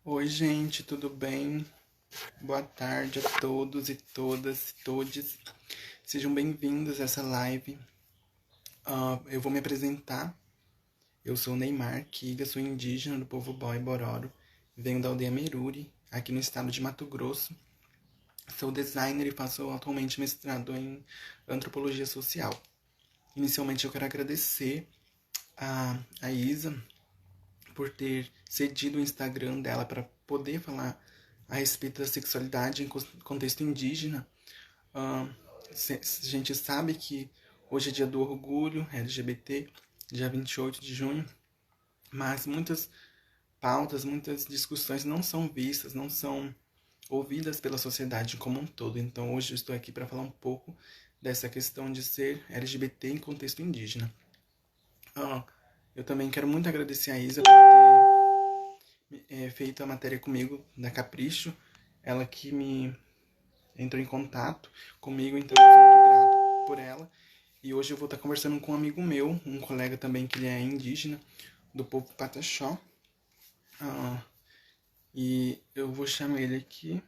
Oi, gente, tudo bem? Boa tarde a todos e todas, todes. Sejam bem-vindos a essa live. Eu vou me apresentar. Eu sou Neymar Kiga, sou indígena do povo Boy Bororo. Venho da aldeia Meruri, aqui no estado de Mato Grosso. Sou designer e faço atualmente mestrado em antropologia social. Inicialmente, eu quero agradecer a Isa por ter cedido o Instagram dela para poder falar a respeito da sexualidade em contexto indígena. Ah, a gente sabe que hoje é dia do orgulho LGBT, dia 28 de junho, mas muitas pautas, muitas discussões não são vistas, não são ouvidas pela sociedade como um todo. Então hoje eu estou aqui para falar um pouco dessa questão de ser LGBT em contexto indígena. Ah, eu também quero muito agradecer a Isa por ter feito a matéria comigo da Capricho, ela que me entrou em contato comigo, então eu sou muito grato por ela. E hoje eu vou estar conversando com um amigo meu, um colega também que ele é indígena, do povo Pataxó. Ah, e eu vou chamar ele aqui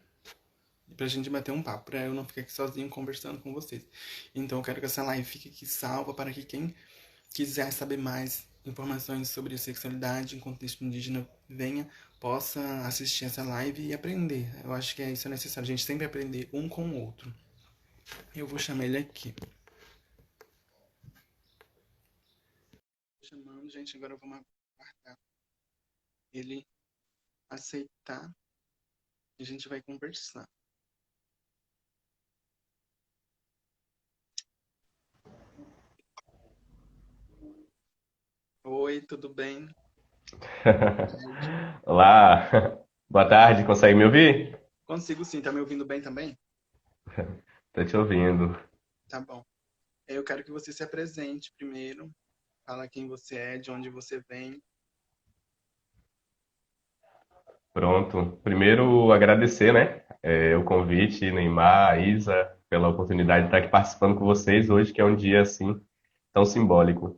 pra gente bater um papo, pra eu não ficar aqui sozinho conversando com vocês. Então eu quero que essa live fique aqui salva para que quem quiser saber mais informações sobre sexualidade em contexto indígena venha, possa assistir essa live e aprender. Eu acho que isso é necessário, a gente sempre aprender um com o outro. Eu vou chamar ele aqui. Chamando, gente, agora vamos aguardar ele aceitar e a gente vai conversar. Oi, tudo bem? Boa tarde. Olá, boa tarde, consegue me ouvir? Consigo sim, tá me ouvindo bem também? Tô te ouvindo. Tá bom. Eu quero que você se apresente primeiro, fala quem você é, de onde você vem. Pronto. Primeiro, agradecer, né, o convite, Neymar, Isa, pela oportunidade de estar aqui participando com vocês hoje, que é um dia, assim, tão simbólico.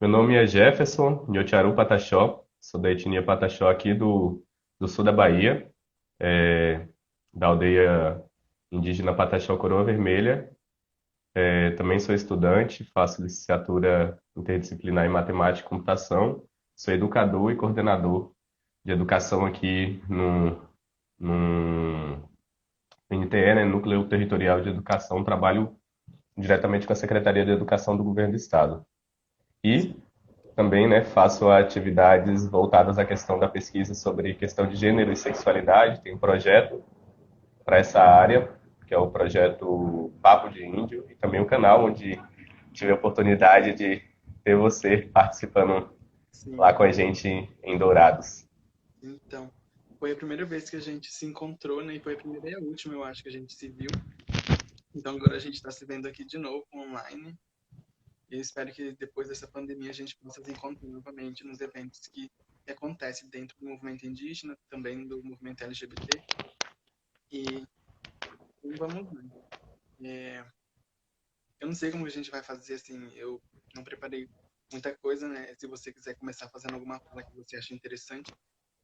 Meu nome é Jefferson Nhotiaru Pataxó, sou da etnia Pataxó aqui do sul da Bahia, da aldeia indígena Pataxó Coroa Vermelha. Também sou estudante, faço licenciatura interdisciplinar em matemática e computação, sou educador e coordenador de educação aqui no NTE, né, Núcleo Territorial de Educação, trabalho diretamente com a Secretaria de Educação do Governo do Estado. E também, né, faço atividades voltadas à questão da pesquisa sobre questão de gênero e sexualidade, tem um projeto para essa área, que é o projeto Papo de Índio, e também o canal onde tive a oportunidade de ter você participando lá Sim, com a gente em Dourados. então. Foi a primeira vez que a gente se encontrou, né? E foi a primeira e a última, eu acho, que a gente se viu. Então agora a gente está se vendo aqui de novo, online. E eu espero que depois dessa pandemia a gente possa se encontrar novamente nos eventos que acontecem dentro do movimento indígena, também do movimento LGBT. E então, vamos lá. É, eu não sei como a gente vai fazer, assim, eu não preparei muita coisa, né? Se você quiser começar fazendo alguma fala que você acha interessante,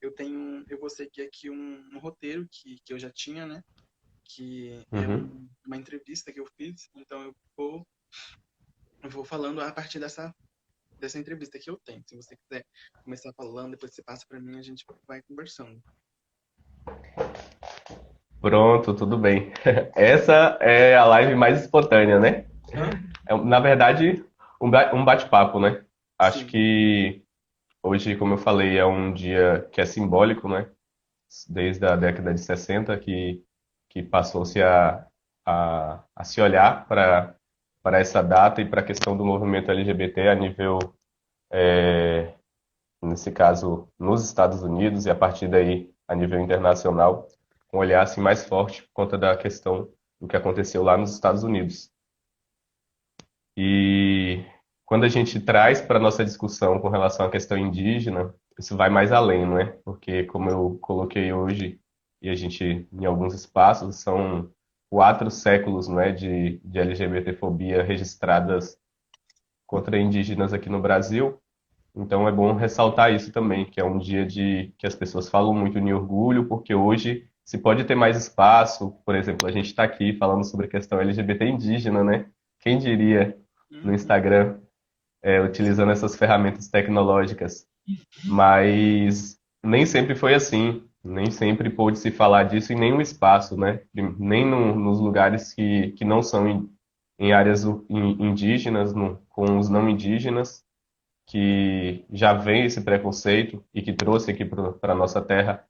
eu vou seguir aqui um roteiro que eu já tinha, né? Que é Uhum. uma entrevista que eu fiz, então eu vou falando a partir dessa entrevista que eu tenho. Se você quiser começar falando, depois você passa para mim, a gente vai conversando. Pronto, tudo bem. Essa é a live mais espontânea, né? Ah, Na verdade, um bate-papo, né? Acho sim, que hoje, como eu falei, é um dia que é simbólico, né? Desde a década de 60 que passou-se a se olhar para essa data e para a questão do movimento LGBT a nível, nesse caso, nos Estados Unidos e a partir daí a nível internacional, um olhar assim, mais forte por conta da questão do que aconteceu lá nos Estados Unidos. E quando a gente traz para a nossa discussão com relação à questão indígena, isso vai mais além, não é? Porque, como eu coloquei hoje, e a gente, em alguns espaços, são 4 séculos, não é, de LGBTfobia registradas contra indígenas aqui no Brasil. Então é bom ressaltar isso também, que é um dia de que as pessoas falam muito em orgulho, porque hoje se pode ter mais espaço. Por exemplo, a gente está aqui falando sobre a questão LGBT indígena, né? Quem diria no Uhum. Instagram, utilizando essas ferramentas tecnológicas? Mas nem sempre foi assim. Nem sempre pôde se falar disso em nenhum espaço, né? Nem nos lugares que não são em áreas indígenas, com os não indígenas, que já vem esse preconceito e que trouxe aqui para a nossa terra,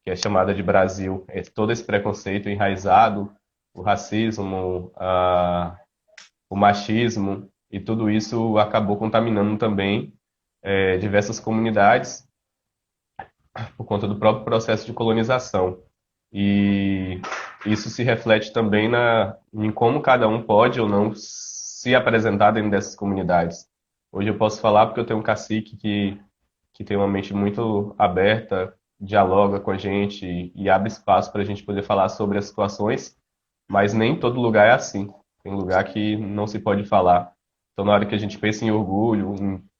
que é chamada de Brasil, todo esse preconceito enraizado, o racismo, o machismo, e tudo isso acabou contaminando também diversas comunidades por conta do próprio processo de colonização. E isso se reflete também em como cada um pode ou não se apresentar dentro dessas comunidades. Hoje eu posso falar porque eu tenho um cacique que tem uma mente muito aberta, dialoga com a gente e abre espaço para a gente poder falar sobre as situações, mas nem todo lugar é assim. Tem lugar que não se pode falar. Então, na hora que a gente pensa em orgulho,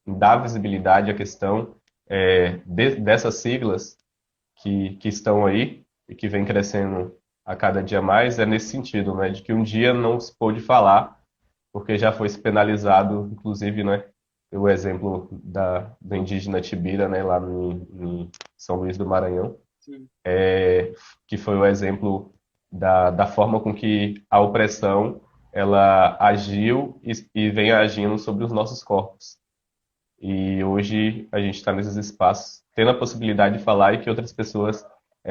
em dar visibilidade à questão dessas siglas que estão aí e que vem crescendo a cada dia mais, é nesse sentido, né? De que um dia não se pôde falar, porque já foi penalizado, inclusive, né? O exemplo do indígena Tibira, né? Lá em São Luís do Maranhão, Sim. que foi o exemplo da forma com que a opressão ela agiu e vem agindo sobre os nossos corpos. E hoje a gente está nesses espaços, tendo a possibilidade de falar e que outras pessoas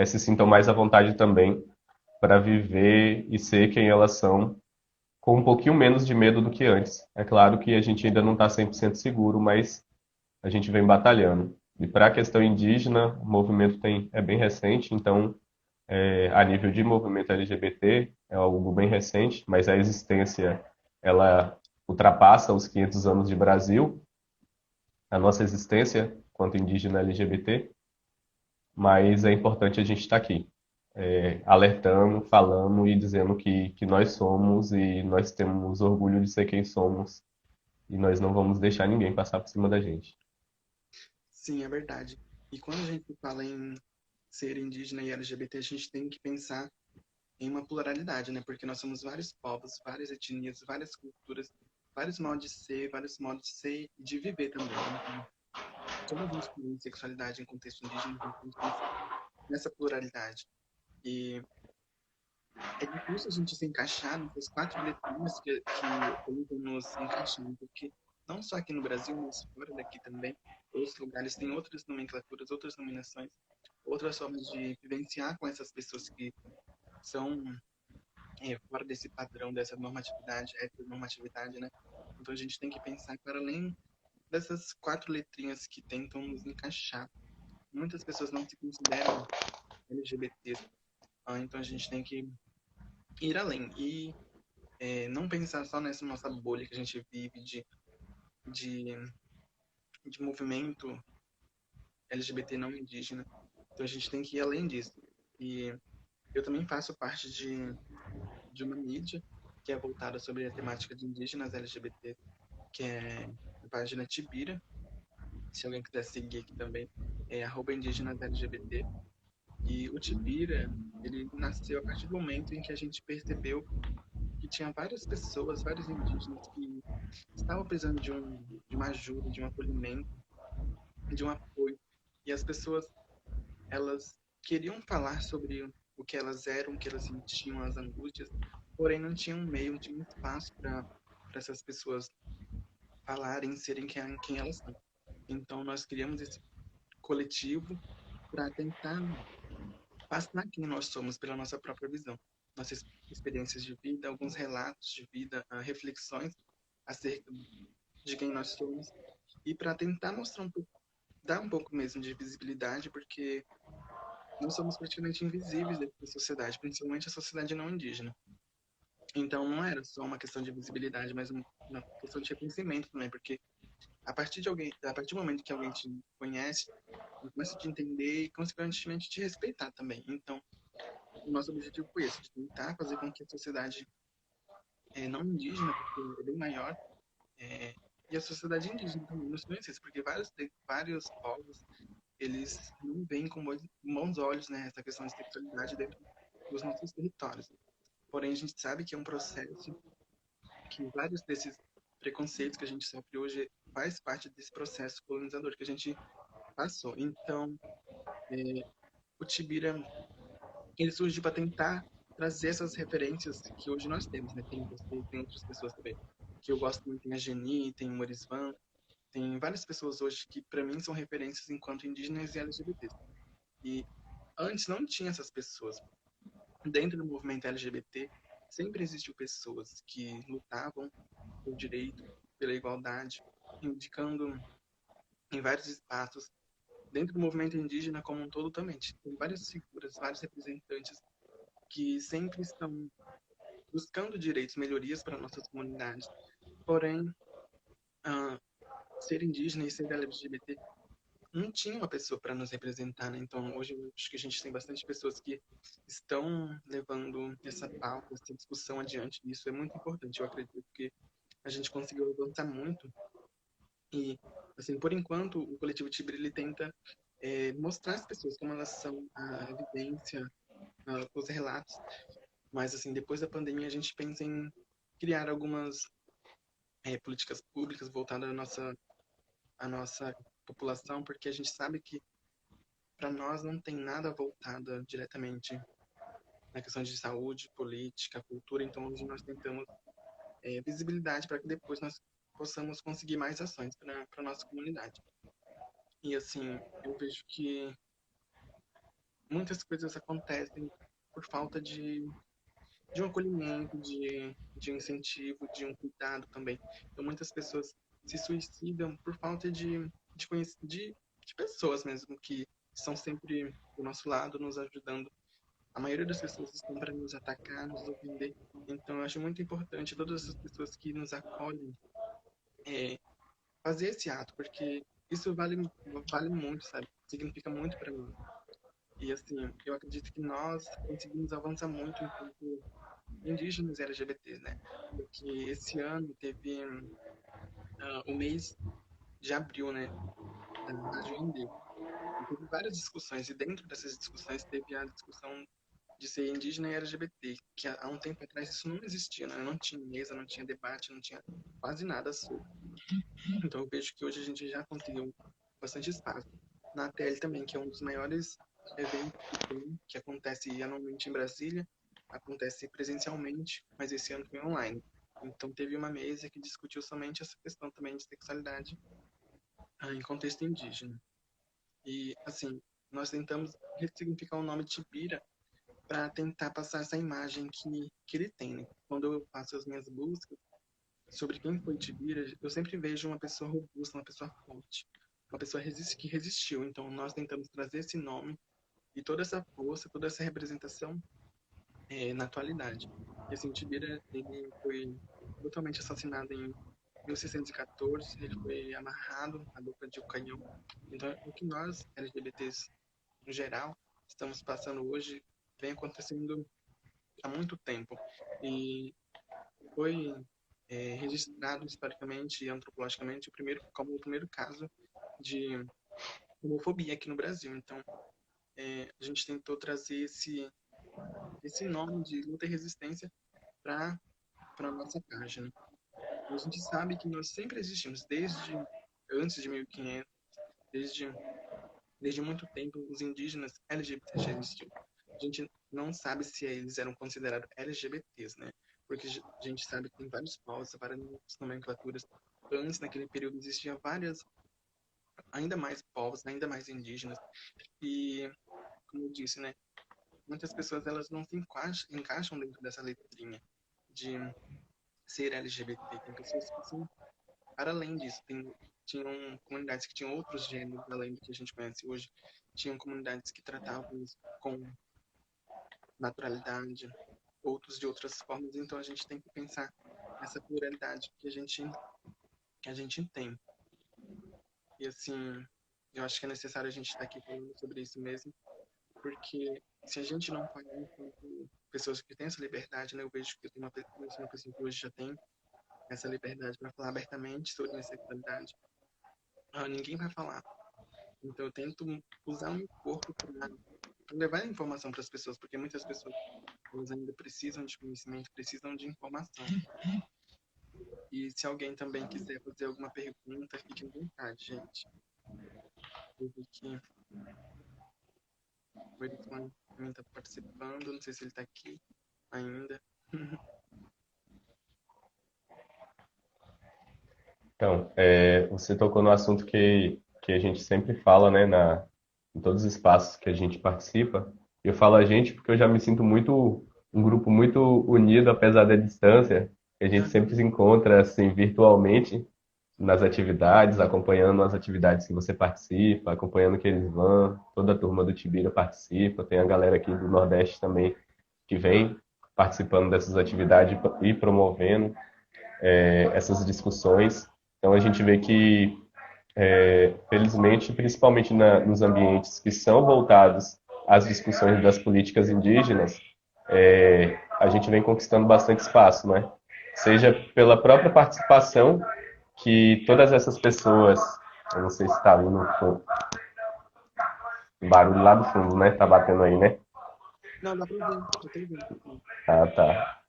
se sintam mais à vontade também para viver e ser quem elas são, com um pouquinho menos de medo do que antes. É claro que a gente ainda não está 100% seguro, mas a gente vem batalhando. E para a questão indígena, o movimento é bem recente, então, a nível de movimento LGBT, é algo bem recente, mas a existência ela ultrapassa os 500 anos de Brasil, a nossa existência quanto indígena LGBT, mas é importante a gente estar aqui, alertando, falando e dizendo que nós somos e nós temos orgulho de ser quem somos e nós não vamos deixar ninguém passar por cima da gente. Sim, é verdade. E quando a gente fala em ser indígena e LGBT, a gente tem que pensar em uma pluralidade, né? Porque nós somos vários povos, várias etnias, várias culturas, vários modos de ser, vários modos de ser e de viver também. Então, como a gente tem sexualidade em contexto indígena, a gente tem que pensar nessa pluralidade. E é difícil a gente se encaixar nessas quatro letrinhas que tentam nos encaixar, porque não só aqui no Brasil, mas fora daqui também, outros lugares têm outras nomenclaturas, outras nominações, outras formas de vivenciar com essas pessoas que são fora desse padrão, dessa normatividade, heteronormatividade, né? Então a gente tem que pensar para além dessas quatro letrinhas que tentam nos encaixar. Muitas pessoas não se consideram LGBTs, então a gente tem que ir além e não pensar só nessa nossa bolha que a gente vive de, de movimento LGBT não indígena. Então a gente tem que ir além disso. E eu também faço parte de uma mídia que é voltada sobre a temática de indígenas LGBT, que é a página Tibira. Se alguém quiser seguir aqui também, é indígenas LGBT. E o Tibira, ele nasceu a partir do momento em que a gente percebeu que tinha várias pessoas, vários indígenas que estavam precisando de uma ajuda, de um acolhimento, de um apoio. E as pessoas, elas queriam falar sobre o que elas eram, o que elas sentiam, as angústias, porém não tinham um meio, não tinha um espaço para essas pessoas falarem, serem quem elas são. Então nós criamos esse coletivo para tentar passar quem nós somos pela nossa própria visão, nossas experiências de vida, alguns relatos de vida, reflexões acerca de quem nós somos e para tentar mostrar um pouco, dar um pouco mesmo de visibilidade, porque nós somos praticamente invisíveis dentro da sociedade, principalmente a sociedade não indígena. Então não era só uma questão de visibilidade, mas uma questão de reconhecimento também, porque a partir do momento que alguém te conhece, começa a te entender e consequentemente te respeitar também. Então, o nosso objetivo foi esse, de tentar fazer com que a sociedade não indígena, porque é bem maior, e a sociedade indígena também nos conhecesse, porque vários povos, eles não veem com bons olhos, né, essa questão de sexualidade dentro dos nossos territórios. Porém, a gente sabe que é um processo que vários desses preconceitos que a gente sofre hoje faz parte desse processo colonizador que a gente passou. Então, o Tibira, ele surgiu para tentar trazer essas referências que hoje nós temos, né? Tem você, tem outras pessoas também, que eu gosto muito, tem a Geni, tem o Morisvan, tem várias pessoas hoje que para mim são referências enquanto indígenas e LGBTs. E antes não tinha essas pessoas. Dentro do movimento LGBT, sempre existiu pessoas que lutavam pelo direito, pela igualdade, indicando em vários espaços, dentro do movimento indígena como um todo também. Tem várias figuras, vários representantes que sempre estão buscando direitos, melhorias para nossas comunidades. Porém, uh, ser indígena e ser LGBT não tinha uma pessoa para nos representar, né? Então, hoje eu acho que a gente tem bastante pessoas que estão levando essa pauta, essa discussão adiante. E isso é muito importante, eu acredito que a gente conseguiu avançar muito. E, assim, por enquanto, o coletivo Tibri, ele tenta mostrar às pessoas como elas são, a evidência, os relatos. Mas, assim, depois da pandemia, a gente pensa em criar algumas políticas públicas voltadas à nossa população, porque a gente sabe que para nós não tem nada voltado diretamente na questão de saúde, política, cultura. Então, hoje nós tentamos visibilidade para que depois nós possamos conseguir mais ações para a nossa comunidade. E, assim, eu vejo que muitas coisas acontecem por falta de um acolhimento, de um incentivo, de um cuidado também. Então, muitas pessoas se suicidam por falta de pessoas mesmo que estão sempre do nosso lado, nos ajudando. A maioria das pessoas estão para nos atacar, nos ofender. Então, eu acho muito importante todas essas pessoas que nos acolhem é, fazer esse ato, porque isso vale muito, sabe? Significa muito para mim. E, assim, eu acredito que nós conseguimos avançar muito enquanto indígenas e LGBTs, né? Porque esse ano teve o mês de abril, né, da Rádio Indê. E teve várias discussões, e dentro dessas discussões teve a discussão de ser indígena e LGBT, que há um tempo atrás isso não existia, né? Não tinha mesa, não tinha debate, não tinha quase nada sobre. Então eu vejo que hoje a gente já conseguiu bastante espaço. Na TL também, que é um dos maiores eventos que tem, que acontece anualmente em Brasília, acontece presencialmente, mas esse ano foi online. Então teve uma mesa que discutiu somente essa questão também de sexualidade em contexto indígena. E, assim, nós tentamos ressignificar o nome Tibira para tentar passar essa imagem que ele tem, né? Quando eu faço as minhas buscas sobre quem foi Tibira, eu sempre vejo uma pessoa robusta, uma pessoa forte, uma pessoa que resistiu. Então, nós tentamos trazer esse nome e toda essa força, toda essa representação na atualidade. E, assim, Tibira, ele foi brutalmente assassinado em 1614, ele foi amarrado na boca de um canhão. Então, o que nós, LGBTs, no geral, estamos passando hoje, vem acontecendo há muito tempo. E foi registrado historicamente e antropologicamente como o primeiro caso de homofobia aqui no Brasil. Então, a gente tentou trazer esse nome de luta e resistência para a nossa página. E a gente sabe que nós sempre existimos, desde antes de 1500, desde, desde muito tempo, os indígenas LGBT já existiam. A gente não sabe se eles eram considerados LGBTs, né? Porque a gente sabe que tem vários povos, várias nomenclaturas. Antes, naquele período, existiam ainda mais povos, ainda mais indígenas. E, como eu disse, né? Muitas pessoas elas não se encaixam dentro dessa letrinha de ser LGBT. Tem pessoas que são para além disso. Tinham comunidades que tinham outros gêneros além do que a gente conhece hoje. Tinham comunidades que tratavam isso com naturalidade, outros de outras formas. Então a gente tem que pensar nessa pluralidade que a gente tem. E, assim, eu acho que é necessário a gente estar aqui falando sobre isso mesmo, porque se a gente não falar enquanto pessoas que têm essa liberdade, né, eu vejo que eu tenho uma pessoa que hoje já tem, essa liberdade para falar abertamente sobre minha sexualidade, ninguém vai falar. Então eu tento usar o meu corpo para levar a informação para as pessoas, porque muitas pessoas elas ainda precisam de conhecimento, precisam de informação. E se alguém também quiser fazer alguma pergunta, fique à vontade, gente. Eu vi que o Ericson também está participando, não sei se ele está aqui ainda. Então, você tocou no assunto que a gente sempre fala, né, em todos os espaços que a gente participa. Eu falo a gente porque eu já me sinto muito, um grupo muito unido, apesar da distância. A gente sempre se encontra, assim, virtualmente nas atividades, acompanhando as atividades que você participa, acompanhando que eles vão. Toda a turma do Tibira participa. Tem a galera aqui do Nordeste também que vem participando dessas atividades e promovendo essas discussões. Então a gente vê que, felizmente, principalmente nos ambientes que são voltados às discussões das políticas indígenas, a gente vem conquistando bastante espaço, né? Seja pela própria participação que todas essas pessoas, eu não sei se está ali no barulho lá do fundo, né? Tá batendo aí, né? Não, dá para ver, eu tô vendo. Ah, tá.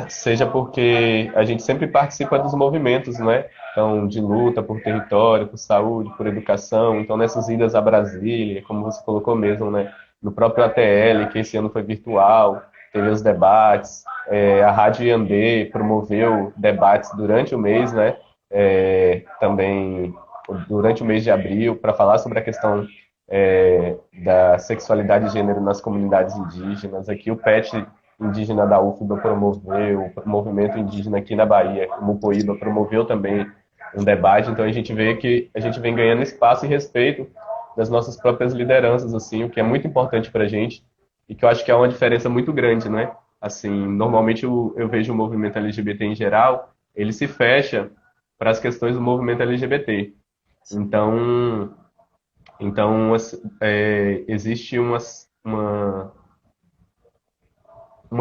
Seja porque a gente sempre participa dos movimentos, né? Então, de luta por território, por saúde, por educação. Então, nessas idas a Brasília, como você colocou mesmo, né? No próprio ATL, que esse ano foi virtual, teve os debates. A Rádio Iandê promoveu debates durante o mês, né? Também durante o mês de abril, para falar sobre a questão da sexualidade e gênero nas comunidades indígenas. Aqui o PET indígena da UFBA promoveu, o movimento indígena aqui na Bahia, o Mupoíba, promoveu também um debate. Então a gente vê que a gente vem ganhando espaço e respeito das nossas próprias lideranças, assim, o que é muito importante para a gente e que eu acho que é uma diferença muito grande, né? Assim, normalmente eu vejo o movimento LGBT em geral, ele se fecha para as questões do movimento LGBT. Então, existe uma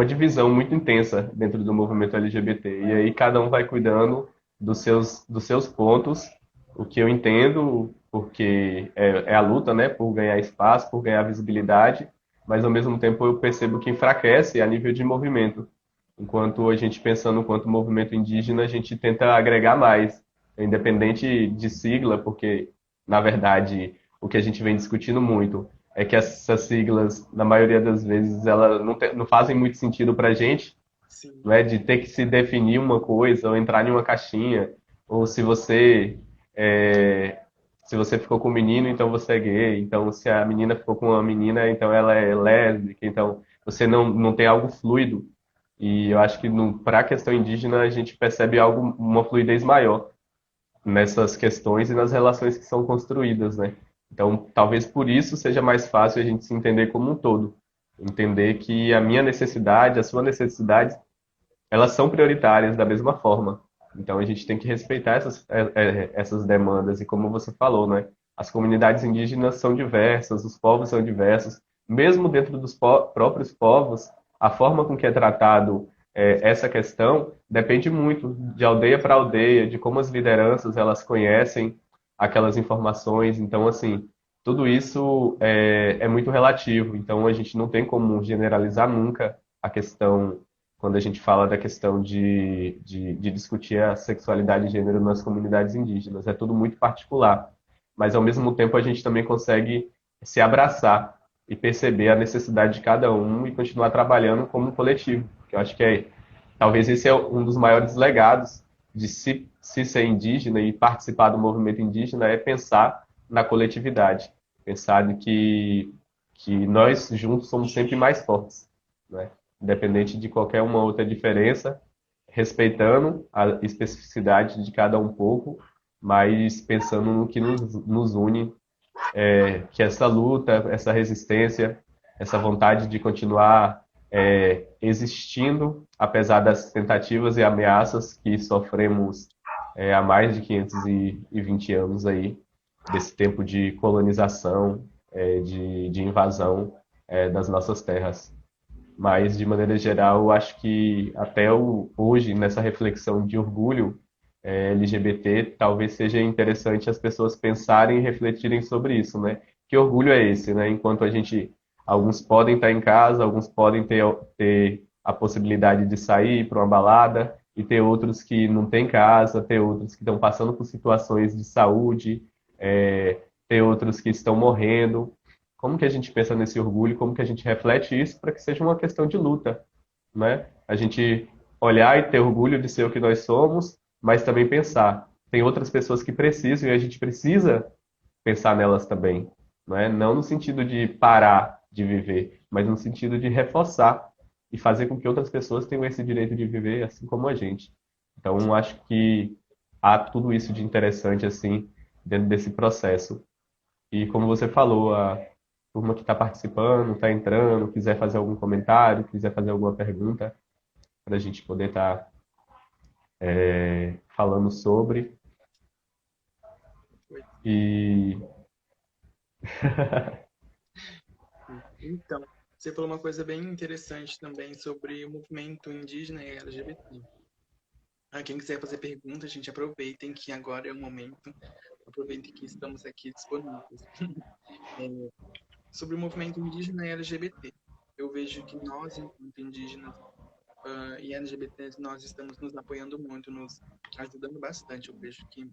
divisão muito intensa dentro do movimento LGBT. E aí cada um vai cuidando dos seus pontos, o que eu entendo, porque é a luta, né, por ganhar espaço, por ganhar visibilidade, mas ao mesmo tempo eu percebo que enfraquece a nível de movimento. Enquanto a gente pensando enquanto movimento indígena, a gente tenta agregar mais, independente de sigla, porque, na verdade, o que a gente vem discutindo muito é que essas siglas, na maioria das vezes, elas não fazem muito sentido para a gente, Sim, não é? De ter que se definir uma coisa ou entrar em uma caixinha, ou é, se você ficou com um menino, então você é gay, então se a menina ficou com uma menina, então ela é lésbica, então você não tem algo fluido. E eu acho que para a questão indígena a gente percebe uma fluidez maior nessas questões e nas relações que são construídas, né? Então, talvez por isso seja mais fácil a gente se entender como um todo. Entender que a minha necessidade, a sua necessidade, elas são prioritárias da mesma forma. Então, a gente tem que respeitar essas demandas. E como você falou, né? As comunidades indígenas são diversas, os povos são diversos. Mesmo dentro dos próprios povos, a forma com que é tratado essa questão depende muito de aldeia para aldeia, de como as lideranças elas conhecem aquelas informações. Então, assim, tudo isso é muito relativo. Então, a gente não tem como generalizar nunca a questão quando a gente fala da questão de discutir a sexualidade e gênero nas comunidades indígenas. É tudo muito particular. Mas, ao mesmo tempo, a gente também consegue se abraçar e perceber a necessidade de cada um e continuar trabalhando como um coletivo. Que eu acho que talvez esse é um dos maiores legados de se ser indígena e participar do movimento indígena é pensar na coletividade. Pensar de que nós juntos somos sempre mais fortes, né? Independente de qualquer uma outra diferença, respeitando a especificidade de cada um pouco, mas pensando no que nos une, que essa luta, essa resistência, essa vontade de continuar existindo, apesar das tentativas e ameaças que sofremos há mais de 520 anos aí, desse tempo de colonização, de invasão das nossas terras. Mas, de maneira geral, eu acho que até hoje, nessa reflexão de orgulho LGBT, talvez seja interessante as pessoas pensarem e refletirem sobre isso, né? Que orgulho é esse, né? Enquanto alguns podem estar em casa, alguns podem ter a possibilidade de sair para uma balada, e ter outros que não têm casa, ter outros que estão passando por situações de saúde, ter outros que estão morrendo. Como que a gente pensa nesse orgulho? Como que a gente reflete isso para que seja uma questão de luta, né? A gente olhar e ter orgulho de ser o que nós somos, mas também pensar, tem outras pessoas que precisam e a gente precisa pensar nelas também, não é? Não no sentido de parar de viver, mas no sentido de reforçar e fazer com que outras pessoas tenham esse direito de viver assim como a gente. Então, acho que há tudo isso de interessante assim dentro desse processo. E como você falou, a turma que está participando, está entrando, quiser fazer algum comentário, quiser fazer alguma pergunta, para a gente poder estar falando sobre. Foi. E Então, você falou uma coisa bem interessante também sobre o movimento indígena e LGBT. Quem quiser fazer perguntas, a gente aproveitem que agora é o momento. Aproveitem que estamos aqui disponíveis. É, sobre o movimento indígena e LGBT. Eu vejo que nós, enquanto indígenas e LGBTs, nós estamos nos apoiando muito, nos ajudando bastante. Eu vejo que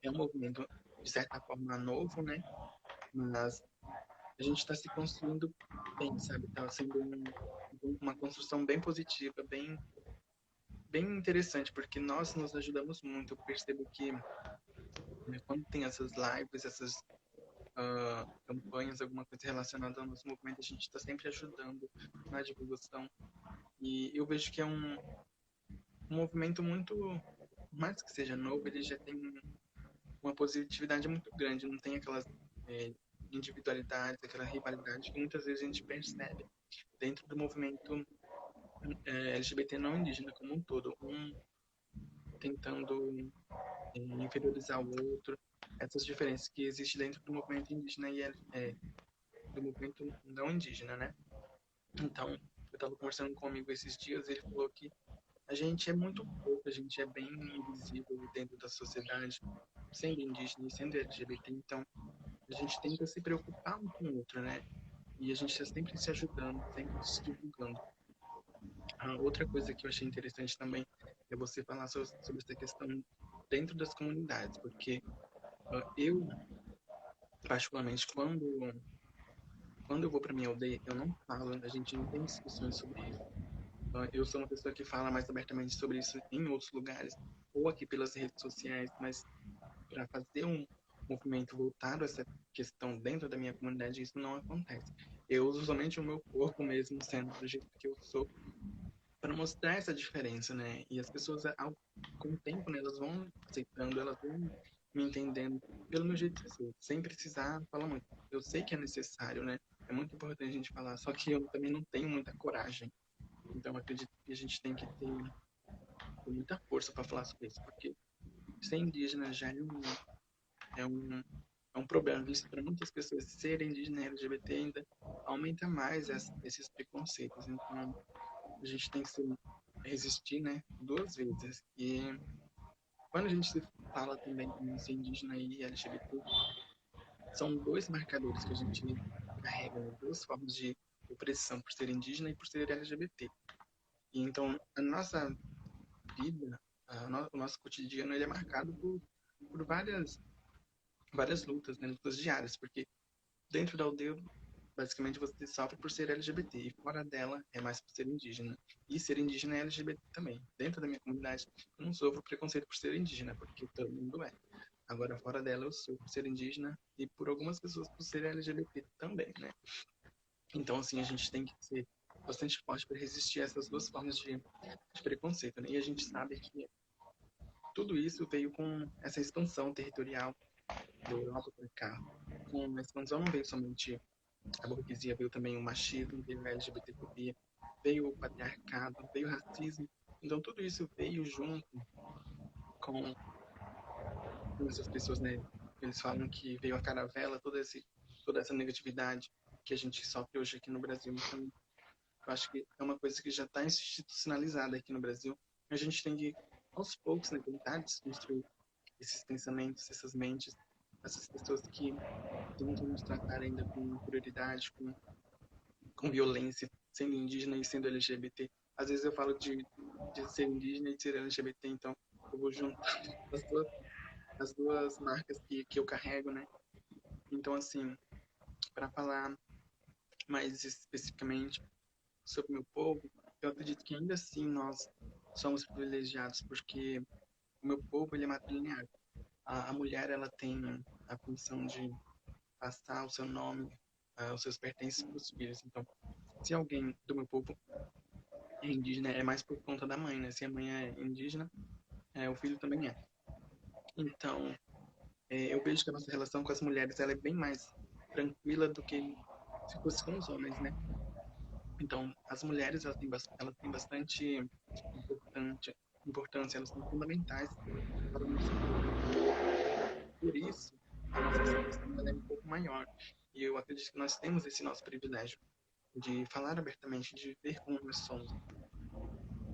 é um movimento, de certa forma, novo, né? Mas a gente está se construindo bem, sabe? Está sendo uma construção bem positiva, bem interessante, porque nós nos ajudamos muito. Eu percebo que né, quando tem essas lives, essas campanhas, alguma coisa relacionada ao nosso movimento, a gente está sempre ajudando na divulgação. E eu vejo que é um movimento muito, por mais que seja novo, ele já tem uma positividade muito grande, não tem aquelas é, individualidades, aquela rivalidade que muitas vezes a gente percebe dentro do movimento LGBT não indígena como um todo, um tentando inferiorizar o outro, essas diferenças que existem dentro do movimento indígena e do movimento não indígena, né? Então, eu estava conversando com um amigo esses dias, ele falou que a gente é muito pouco, a gente é bem invisível dentro da sociedade, sendo indígena e sendo LGBT, então a gente tenta se preocupar um com o outro, né? E a gente está sempre se ajudando, sempre se divulgando. A outra coisa que eu achei interessante também é você falar sobre essa questão dentro das comunidades, porque eu, particularmente, quando eu vou para minha aldeia, eu não falo, a gente não tem discussões sobre isso. Eu sou uma pessoa que fala mais abertamente sobre isso em outros lugares, ou aqui pelas redes sociais, mas para fazer um movimento voltado a essa questão dentro da minha comunidade, isso não acontece. Eu uso somente o meu corpo mesmo, sendo do jeito que eu sou, para mostrar essa diferença, né? E as pessoas, com o tempo, né, elas vão aceitando, elas vão me entendendo pelo meu jeito de ser, sem precisar falar muito. Eu sei que é necessário, né? É muito importante a gente falar, só que eu também não tenho muita coragem. Então, eu acredito que a gente tem que ter muita força para falar sobre isso, porque ser indígena já é um, é um problema, visto para muitas pessoas serem indígena e LGBT ainda aumenta mais esses preconceitos. Então, a gente tem que resistir, né, duas vezes. E quando a gente se fala também em ser indígena e LGBT, são dois marcadores que a gente carrega, né, duas formas de opressão por ser indígena e por ser LGBT. E então, a nossa vida, o nosso cotidiano, ele é marcado por várias lutas, né, lutas diárias, porque dentro da aldeia, basicamente, você sofre por ser LGBT, e fora dela é mais por ser indígena. E ser indígena é LGBT também. Dentro da minha comunidade, eu não sofro preconceito por ser indígena, porque todo mundo é. Agora, fora dela, eu sou por ser indígena e por algumas pessoas por ser LGBT também, né? Então, assim, a gente tem que ser bastante forte para resistir a essas duas formas de preconceito, né? E a gente sabe que tudo isso veio com essa expansão territorial da Europa para cá. Com a expansão não veio somente a burguesia, veio também o machismo, veio a LGBTfobia, veio o patriarcado, veio o racismo. Então tudo isso veio junto com essas pessoas, né? Eles falam que veio a caravela, toda essa negatividade que a gente sofre hoje aqui no Brasil. Então Eu acho que é uma coisa que já está institucionalizada aqui no Brasil. A gente tem que, aos poucos, né, tentar desconstruir esses pensamentos, essas mentes, essas pessoas que tentam nos tratar ainda com prioridade, com violência, sendo indígena e sendo LGBT. Às vezes eu falo de ser indígena e de ser LGBT, então eu vou juntar as duas marcas que eu carrego, né? Então, assim, para falar mais especificamente sobre o meu povo, eu acredito que ainda assim nós somos privilegiados, porque o meu povo ele é matrilinear. A mulher ela tem a função de passar o seu nome, os seus pertences para os filhos. Então, se alguém do meu povo é indígena, é mais por conta da mãe, né? Se a mãe é indígena, o filho também é. Então, eu vejo que a nossa relação com as mulheres ela é bem mais tranquila do que se fosse com os homens, né? Então, as mulheres elas têm bastante importante, importância, elas são fundamentais para o nosso povo. Então, por isso, a nossa aceitação ela é um pouco maior. E eu acredito que nós temos esse nosso privilégio de falar abertamente, de ver como nós somos.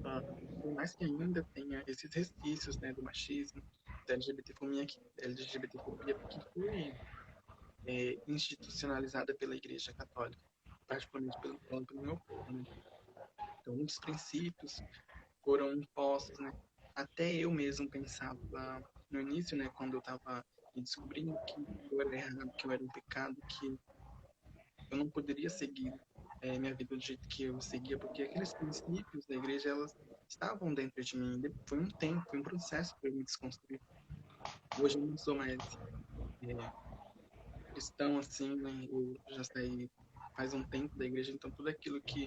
Ah, por mais que ainda tenha esses resquícios, né, do machismo, da LGBTfobia que foi institucionalizada pela Igreja Católica, particularmente pelo meu povo, né? Então, muitos princípios foram impostos, né? Até eu mesmo pensava no início, né, quando eu estava descobrindo que eu era errado, que eu era um pecado, que eu não poderia seguir minha vida do jeito que eu seguia, porque aqueles princípios da igreja, elas estavam dentro de mim. Foi um tempo, foi um processo para eu me desconstruir. Hoje eu não sou mais é, cristão assim, né? Eu já saí faz um tempo da igreja, então tudo aquilo que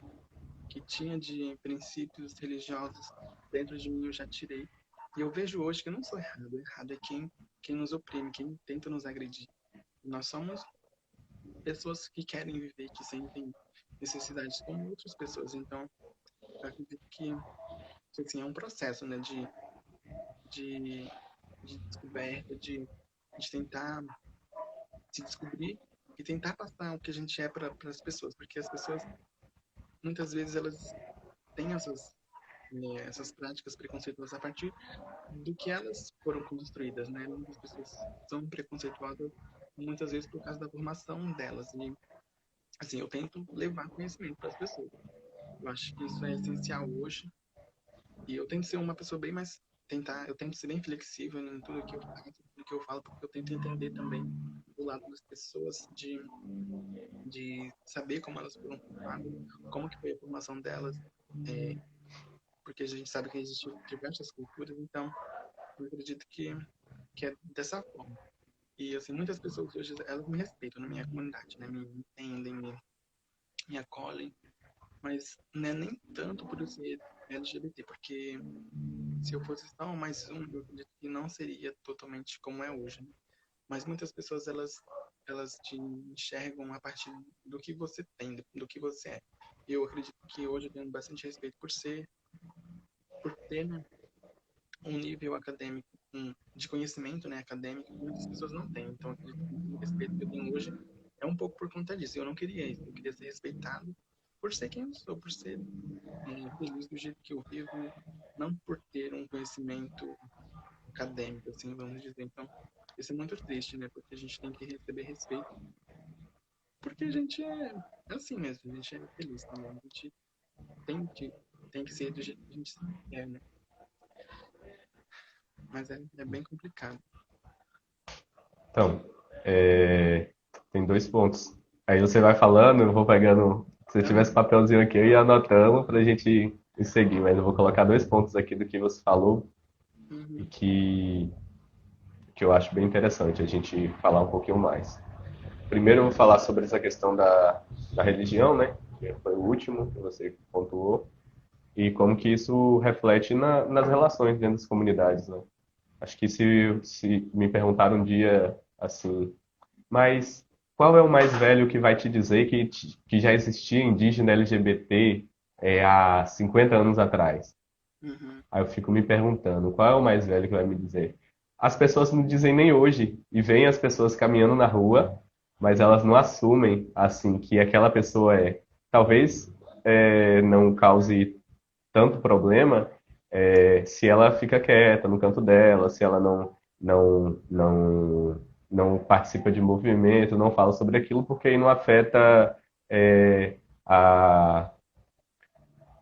tinha de princípios religiosos dentro de mim eu já tirei. E eu vejo hoje que eu não sou errado. Errado é quem nos oprime, quem tenta nos agredir. Nós somos pessoas que querem viver, que sentem necessidades como outras pessoas. Então, eu acredito que assim, é um processo, né, de, de descoberta, de tentar se descobrir e tentar passar o que a gente é para as pessoas, porque as pessoas, muitas vezes, elas têm essas práticas preconceituosas a partir do que elas foram construídas, né? Muitas pessoas são preconceituosas muitas vezes por causa da formação delas. E, assim, eu tento levar conhecimento para as pessoas. Eu acho que isso é essencial hoje. E eu tento ser uma pessoa bem mais. Eu tento ser bem flexível em tudo que eu faço, tudo que eu falo, porque eu tento entender também do lado das pessoas, de saber como elas foram formadas, como que foi a formação delas, é, porque a gente sabe que existem diversas culturas, então eu acredito que é dessa forma. E, assim, muitas pessoas hoje, elas me respeitam na minha comunidade, né? Me entendem, me acolhem, mas não é nem tanto por eu ser LGBT, porque se eu fosse só mais um, eu acredito que não seria totalmente como é hoje, né? Mas muitas pessoas, elas te enxergam a partir do que você tem, do que você é. Eu acredito que hoje eu tenho bastante respeito por ter, né, um nível acadêmico, de conhecimento, né, acadêmico, que muitas pessoas não têm. Então, eu acredito que o respeito que eu tenho hoje é um pouco por conta disso. Eu não queria isso, eu queria ser respeitado por ser quem eu sou, por ser feliz do jeito que eu vivo, não por ter um conhecimento acadêmico, assim, vamos dizer. Então, isso é muito triste, né? Porque a gente tem que receber respeito, porque a gente é assim mesmo, a gente é feliz também. A gente tem que, tem que ser do jeito que a gente é, né? Mas é bem complicado. Então, tem dois pontos. Aí você vai falando, eu vou pegando. Se eu tivesse Aham. papelzinho aqui, eu ia anotando para a gente ir seguir. Mas eu vou colocar dois pontos aqui do que você falou e Uhum. que eu acho bem interessante a gente falar um pouquinho mais. Primeiro, eu vou falar sobre essa questão da religião, né? Que foi o último que você pontuou. E como que isso reflete nas relações dentro das comunidades, né? Acho que se me perguntar um dia assim, mas qual é o mais velho que vai te dizer que já existia indígena LGBT há 50 anos atrás? Uhum. Aí eu fico me perguntando, qual é o mais velho que vai me dizer? As pessoas não dizem nem hoje, e veem as pessoas caminhando na rua, mas elas não assumem assim que aquela pessoa é. Talvez não cause tanto problema se ela fica quieta no canto dela, se ela não participa de movimento, não fala sobre aquilo, porque aí não afeta é, a,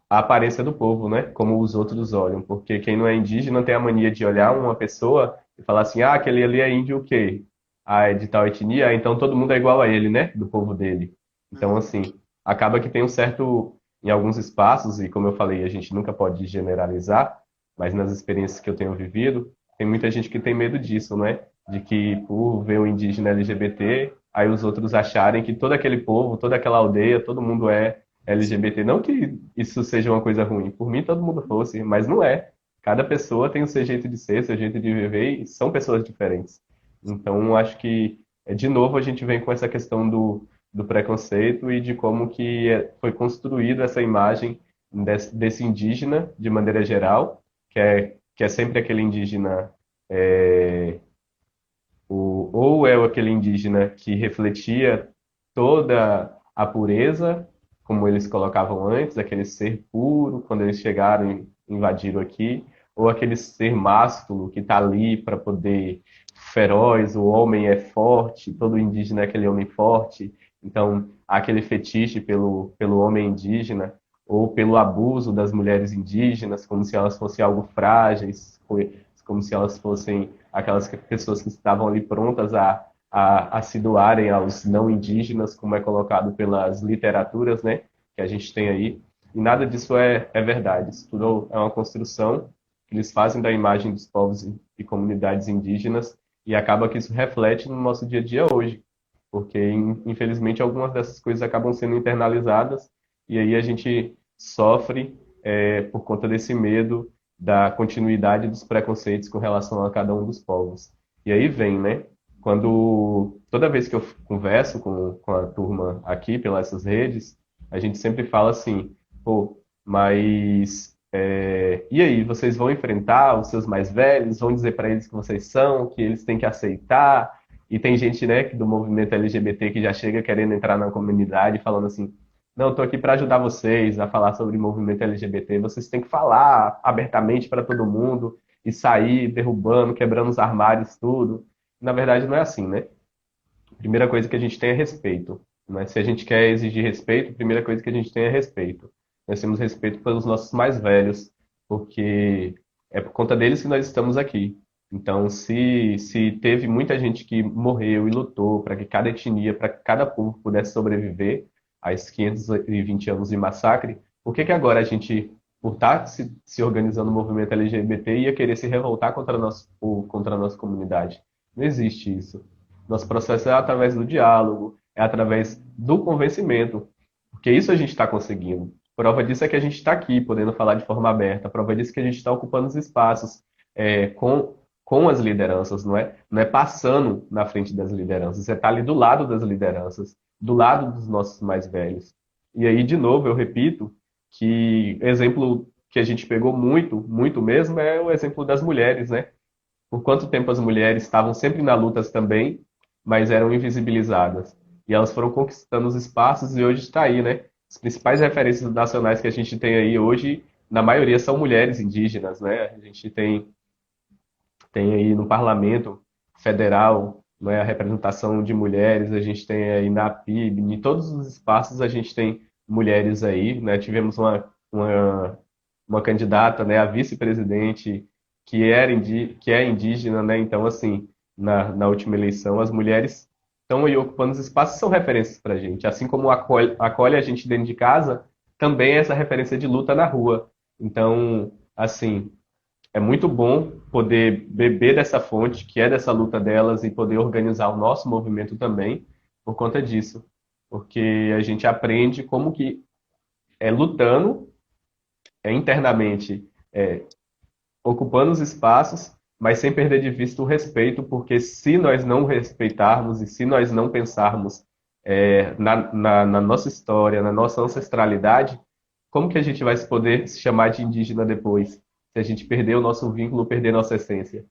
a aparência do povo, né? Como os outros olham. Porque quem não é indígena tem a mania de olhar uma pessoa e falar assim, ah, aquele ali é índio o quê? Ah, é de tal etnia, então todo mundo é igual a ele, né? Do povo dele. Então, Uhum. assim, acaba que tem um certo, em alguns espaços, e como eu falei, a gente nunca pode generalizar, mas nas experiências que eu tenho vivido, tem muita gente que tem medo disso, né? De que por ver o indígena LGBT, aí os outros acharem que todo aquele povo, toda aquela aldeia, todo mundo é LGBT. Não que isso seja uma coisa ruim, por mim todo mundo fosse, mas não é. Cada pessoa tem o seu jeito de ser, seu jeito de viver e são pessoas diferentes. Então, acho que, de novo, a gente vem com essa questão do preconceito e de como que foi construída essa imagem desse indígena, de maneira geral, que é sempre aquele indígena, é, ou é aquele indígena que refletia toda a pureza, como eles colocavam antes, aquele ser puro, quando eles chegaram e invadiram aqui, ou aquele ser másculo que está ali para poder feroz, o homem é forte, todo indígena é aquele homem forte, então há aquele fetiche pelo homem indígena, ou pelo abuso das mulheres indígenas, como se elas fossem algo frágeis, como se elas fossem aquelas pessoas que estavam ali prontas a se doarem aos não indígenas, como é colocado pelas literaturas, né, que a gente tem aí. E nada disso é verdade. Isso tudo é uma construção que eles fazem da imagem dos povos e comunidades indígenas e acaba que isso reflete no nosso dia a dia hoje, porque infelizmente algumas dessas coisas acabam sendo internalizadas e aí a gente sofre por conta desse medo da continuidade dos preconceitos com relação a cada um dos povos. E aí vem, né? Quando toda vez que eu converso com a turma aqui pelas essas redes, a gente sempre fala assim, pô, mas e aí, vocês vão enfrentar os seus mais velhos, vão dizer para eles que vocês são, que eles têm que aceitar. E tem gente, né, do movimento LGBT que já chega querendo entrar na comunidade falando assim, não, estou aqui para ajudar vocês a falar sobre movimento LGBT. Vocês têm que falar abertamente para todo mundo e sair derrubando, quebrando os armários, tudo. Na verdade, não é assim, né? A primeira coisa que a gente tem é respeito. Né? Se a gente quer exigir respeito, a primeira coisa que a gente tem é respeito. Nós temos respeito pelos nossos mais velhos, porque é por conta deles que nós estamos aqui. Então, se teve muita gente que morreu e lutou para que cada etnia, para que cada povo pudesse sobreviver a esses 520 anos de massacre, por que que agora a gente, por estar se organizando no movimento LGBT, ia querer se revoltar contra nosso povo, contra a nossa comunidade? Não existe isso. Nosso processo é através do diálogo, é através do convencimento, porque isso a gente está conseguindo. Prova disso é que a gente está aqui, podendo falar de forma aberta. Prova disso é que a gente está ocupando os espaços com as lideranças, não é? Não é passando na frente das lideranças, você está ali do lado das lideranças, do lado dos nossos mais velhos. E aí, de novo, eu repito que exemplo que a gente pegou muito, muito mesmo, é o exemplo das mulheres, né? Por quanto tempo as mulheres estavam sempre na luta também, mas eram invisibilizadas. E elas foram conquistando os espaços e hoje está aí, né? As principais referências nacionais que a gente tem aí hoje, na maioria são mulheres indígenas, né? A gente tem aí no Parlamento Federal, né, a representação de mulheres, a gente tem aí na PIB, em todos os espaços a gente tem mulheres aí, né? Tivemos uma candidata, né, a vice-presidente que é indígena, né? Então, assim, na última eleição, as mulheres estão aí ocupando os espaços, são referências para a gente. Assim como acolhe a gente dentro de casa, também é essa referência de luta na rua. Então, assim, é muito bom poder beber dessa fonte, que é dessa luta delas, e poder organizar o nosso movimento também por conta disso. Porque a gente aprende como que é lutando internamente, ocupando os espaços, mas sem perder de vista o respeito, porque se nós não respeitarmos e se nós não pensarmos na nossa história, na nossa ancestralidade, como que a gente vai se poder se chamar de indígena depois? Se a gente perder o nosso vínculo, perder nossa essência.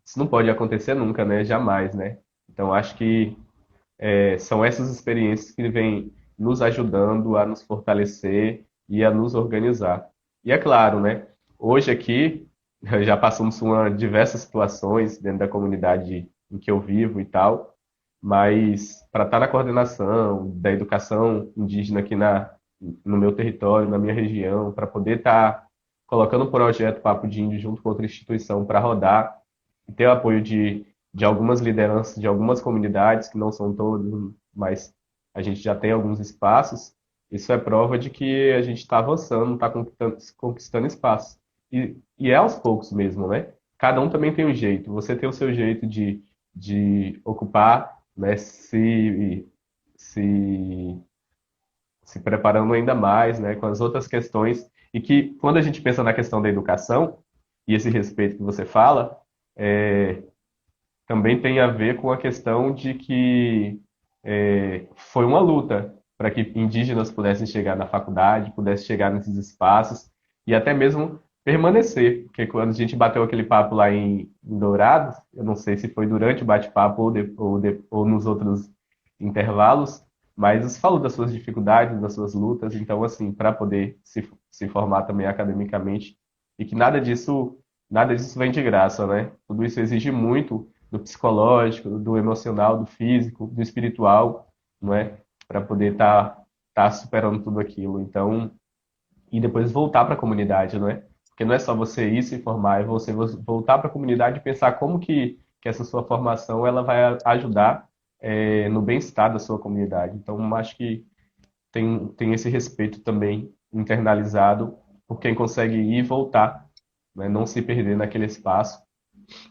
Isso não pode acontecer nunca, né? Jamais, né? Então, acho que são essas experiências nos ajudando a nos fortalecer e a nos organizar. E é claro, né? Hoje aqui já passamos por diversas situações dentro da comunidade em que eu vivo e tal, mas para estar na coordenação da educação indígena aqui no meu território, na minha região, para poder estar colocando o projeto Papo de Índio junto com outra instituição para rodar e ter o apoio de algumas lideranças, de algumas comunidades, que não são todas, mas a gente já tem alguns espaços, isso é prova de que a gente está avançando, está conquistando espaço. E é aos poucos mesmo, né? Cada um também tem um jeito. Você tem o seu jeito de ocupar, né? Se, se preparando ainda mais, né? Com as outras questões. E que, quando a gente pensa na questão da educação, e esse respeito que você fala, também tem a ver com a questão de que foi uma luta para que indígenas pudessem chegar na faculdade, pudessem chegar nesses espaços e até mesmo permanecer. Porque quando a gente bateu aquele papo lá em Dourados, eu não sei se foi durante o bate-papo ou nos outros intervalos, mas você falou das suas dificuldades, das suas lutas, então, assim, para poder se formar também academicamente, e que nada disso vem de graça, né? Tudo isso exige muito do psicológico, do emocional, do físico, do espiritual, não é? Para poder tá superando tudo aquilo. Então, e depois voltar para a comunidade, não é? Porque não é só você ir se formar, é você voltar para a comunidade e pensar como que essa sua formação ela vai ajudar no bem-estar da sua comunidade. Então, acho que tem esse respeito também internalizado por quem consegue ir e voltar, né? Não se perder naquele espaço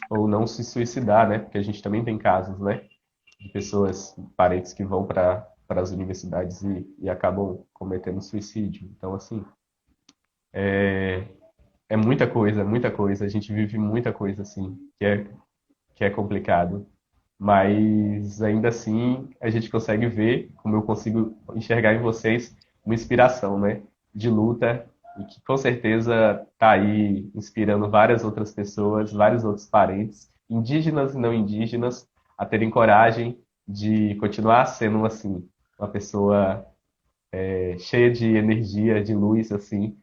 ou não se suicidar, né? Porque a gente também tem casos, né? De pessoas, parentes que vão para as universidades e acabam cometendo suicídio. Então, assim, é muita coisa, é muita coisa. A gente vive muita coisa, assim, que é complicado. Mas ainda assim, a gente consegue ver, como eu consigo enxergar em vocês, uma inspiração, né? De luta e que com certeza está aí inspirando várias outras pessoas, vários outros parentes, indígenas e não indígenas, a terem coragem de continuar sendo assim, uma pessoa cheia de energia, de luz, assim,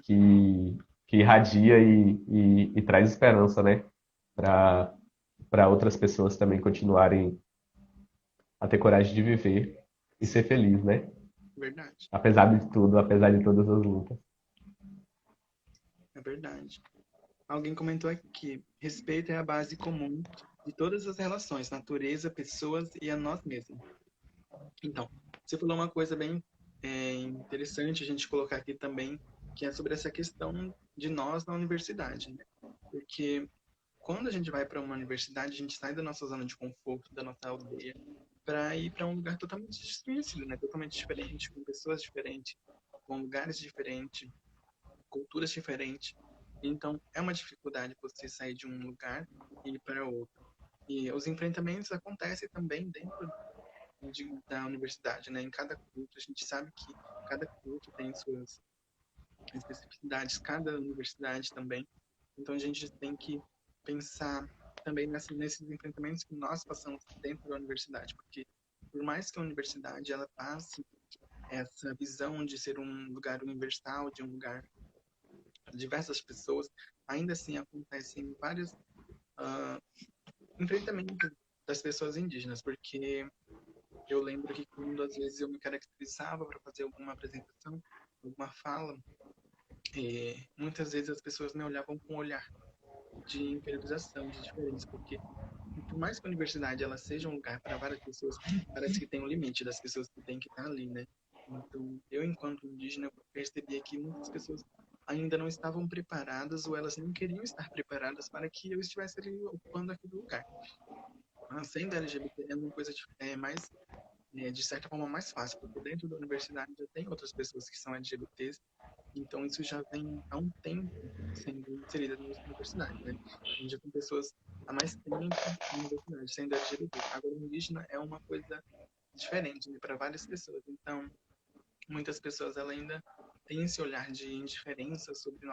que, que irradia e traz esperança, né? Para outras pessoas também continuarem a ter coragem de viver e ser Sim, feliz, né? verdade. Apesar de tudo, apesar de todas as lutas. É verdade. Alguém comentou aqui: respeito é a base comum de todas as relações, natureza, pessoas e a nós mesmos. Então, você falou uma coisa bem interessante a gente colocar aqui também, que é sobre essa questão de nós na universidade, né? Porque quando a gente vai para uma universidade, a gente sai da nossa zona de conforto, da nossa aldeia, para ir para um lugar totalmente desconhecido, né? Totalmente diferente, com pessoas diferentes, com lugares diferentes, culturas diferentes. Então, é uma dificuldade você sair de um lugar e ir para outro. E os enfrentamentos acontecem também dentro da universidade, né? Em cada culto, a gente sabe que cada culto tem suas especificidades, cada universidade também. Então, a gente tem que pensar também nesses enfrentamentos que nós passamos dentro da universidade, porque por mais que a universidade ela passe essa visão de ser um lugar universal, de um lugar para diversas pessoas, ainda assim acontecem vários uh, enfrentamentos das pessoas indígenas, porque eu lembro que quando às vezes eu me caracterizava para fazer alguma apresentação, alguma fala, muitas vezes as pessoas me olhavam com um olhar de inferiorização, de diferença, porque por mais que a universidade ela seja um lugar para várias pessoas, parece que tem um limite das pessoas que têm que estar ali, né? Então, eu, enquanto indígena, percebia que muitas pessoas ainda não estavam preparadas ou elas não queriam estar preparadas para que eu estivesse ali ocupando aquele lugar. Mas sendo LGBT é uma coisa mais, de certa forma, mais fácil, porque dentro da universidade já tem outras pessoas que são LGBTs, então isso já vem há um tempo sendo inserida na universidade, né? A gente já tem pessoas há mais tempo na universidade sendo LGBT. Agora, o indígena é uma coisa diferente, né, para várias pessoas. Então, muitas pessoas ela ainda têm esse olhar de indiferença sobre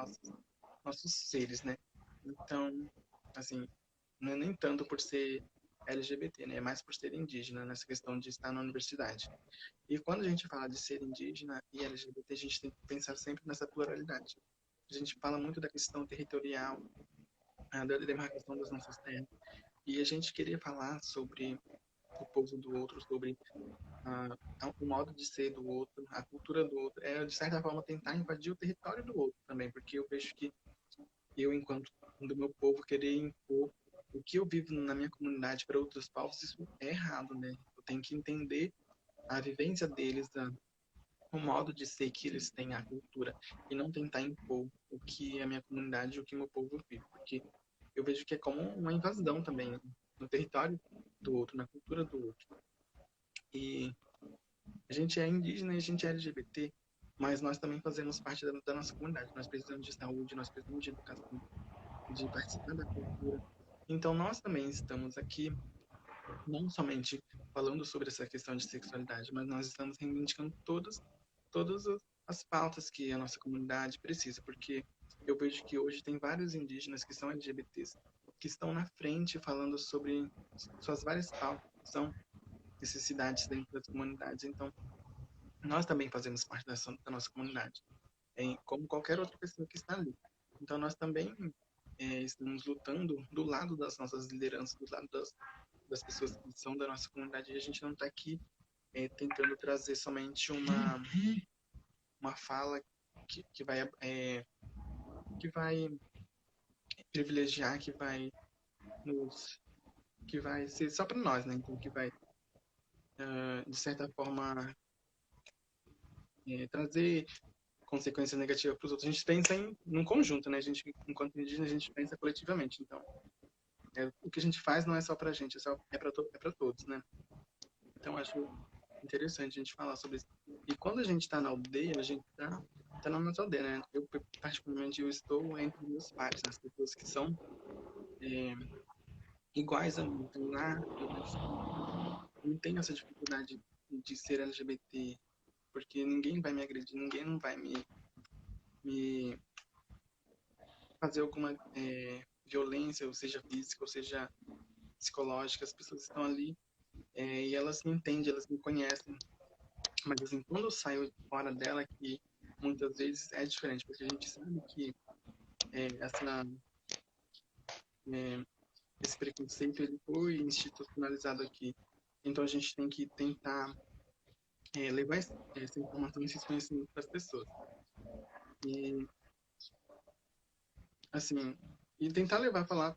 nossos seres, né? Então, assim, não é nem tanto por ser LGBT, né? É mais por ser indígena nessa questão de estar na universidade. E quando a gente fala de ser indígena e LGBT, a gente tem que pensar sempre nessa pluralidade. A gente fala muito da questão territorial, da demarcação das nossas terras. E a gente queria falar sobre o povo do outro, sobre o modo de ser do outro, a cultura do outro. É, de certa forma, tentar invadir o território do outro também, porque eu vejo que eu, enquanto do meu povo, querer impor o que eu vivo na minha comunidade para outros povos, isso é errado, né? Eu tenho que entender a vivência deles, o modo de ser que eles têm, a cultura, e não tentar impor o que a minha comunidade, o que meu povo vive, porque eu vejo que é como uma invasão também, né? No território do outro, na cultura do outro. E a gente é indígena e a gente é LGBT, mas nós também fazemos parte da nossa comunidade. Nós precisamos de saúde, nós precisamos de educação, de participar da cultura. Então nós também estamos aqui não somente falando sobre essa questão de sexualidade, mas nós estamos reivindicando todas as pautas que a nossa comunidade precisa, porque eu vejo que hoje tem vários indígenas que são LGBTs que estão na frente falando sobre suas várias pautas, que são necessidades dentro das comunidades. Então, nós também fazemos parte da nossa comunidade, como qualquer outra pessoa que está ali. Então, nós também estamos lutando do lado das nossas lideranças, do lado das pessoas que são da nossa comunidade, e a gente não está aqui tentando trazer somente uma fala que vai, que vai privilegiar, nos, que vai ser só para nós, né? Então, que vai, de certa forma, trazer consequências negativas para os outros. A gente pensa num conjunto, né? A gente, enquanto indígena, a gente pensa coletivamente. Então, o que a gente faz não é só para a gente, é para todos, né? Então, acho interessante a gente falar sobre isso. E quando a gente está na aldeia, a gente tá na nossa aldeia, né? Eu, particularmente, eu estou entre meus pares, né? As pessoas que são é, iguais a mim. Então, lá, eu não tenho essa dificuldade de ser LGBT, porque ninguém vai me agredir, ninguém não vai me fazer alguma violência, ou seja física, ou seja psicológica. As pessoas estão ali e elas me entendem, elas me conhecem. Mas assim, quando eu saio fora dela, que muitas vezes é diferente, porque a gente sabe que essa, é, esse preconceito ele foi institucionalizado aqui. Então a gente tem que tentar levar essa informação, esse conhecimento para as pessoas. E assim, e tentar levar, falar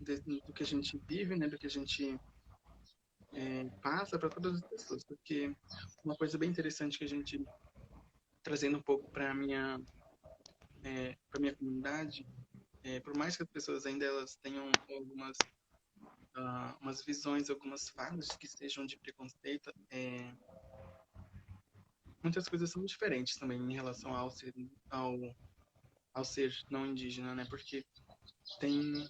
do que a gente vive, né, do que a gente passa para todas as pessoas, porque uma coisa bem interessante que a gente trazendo um pouco para minha comunidade, por mais que as pessoas ainda elas tenham umas visões, algumas falas que sejam de preconceito, muitas coisas são diferentes também em relação ao, ao ser não indígena, né? Porque tem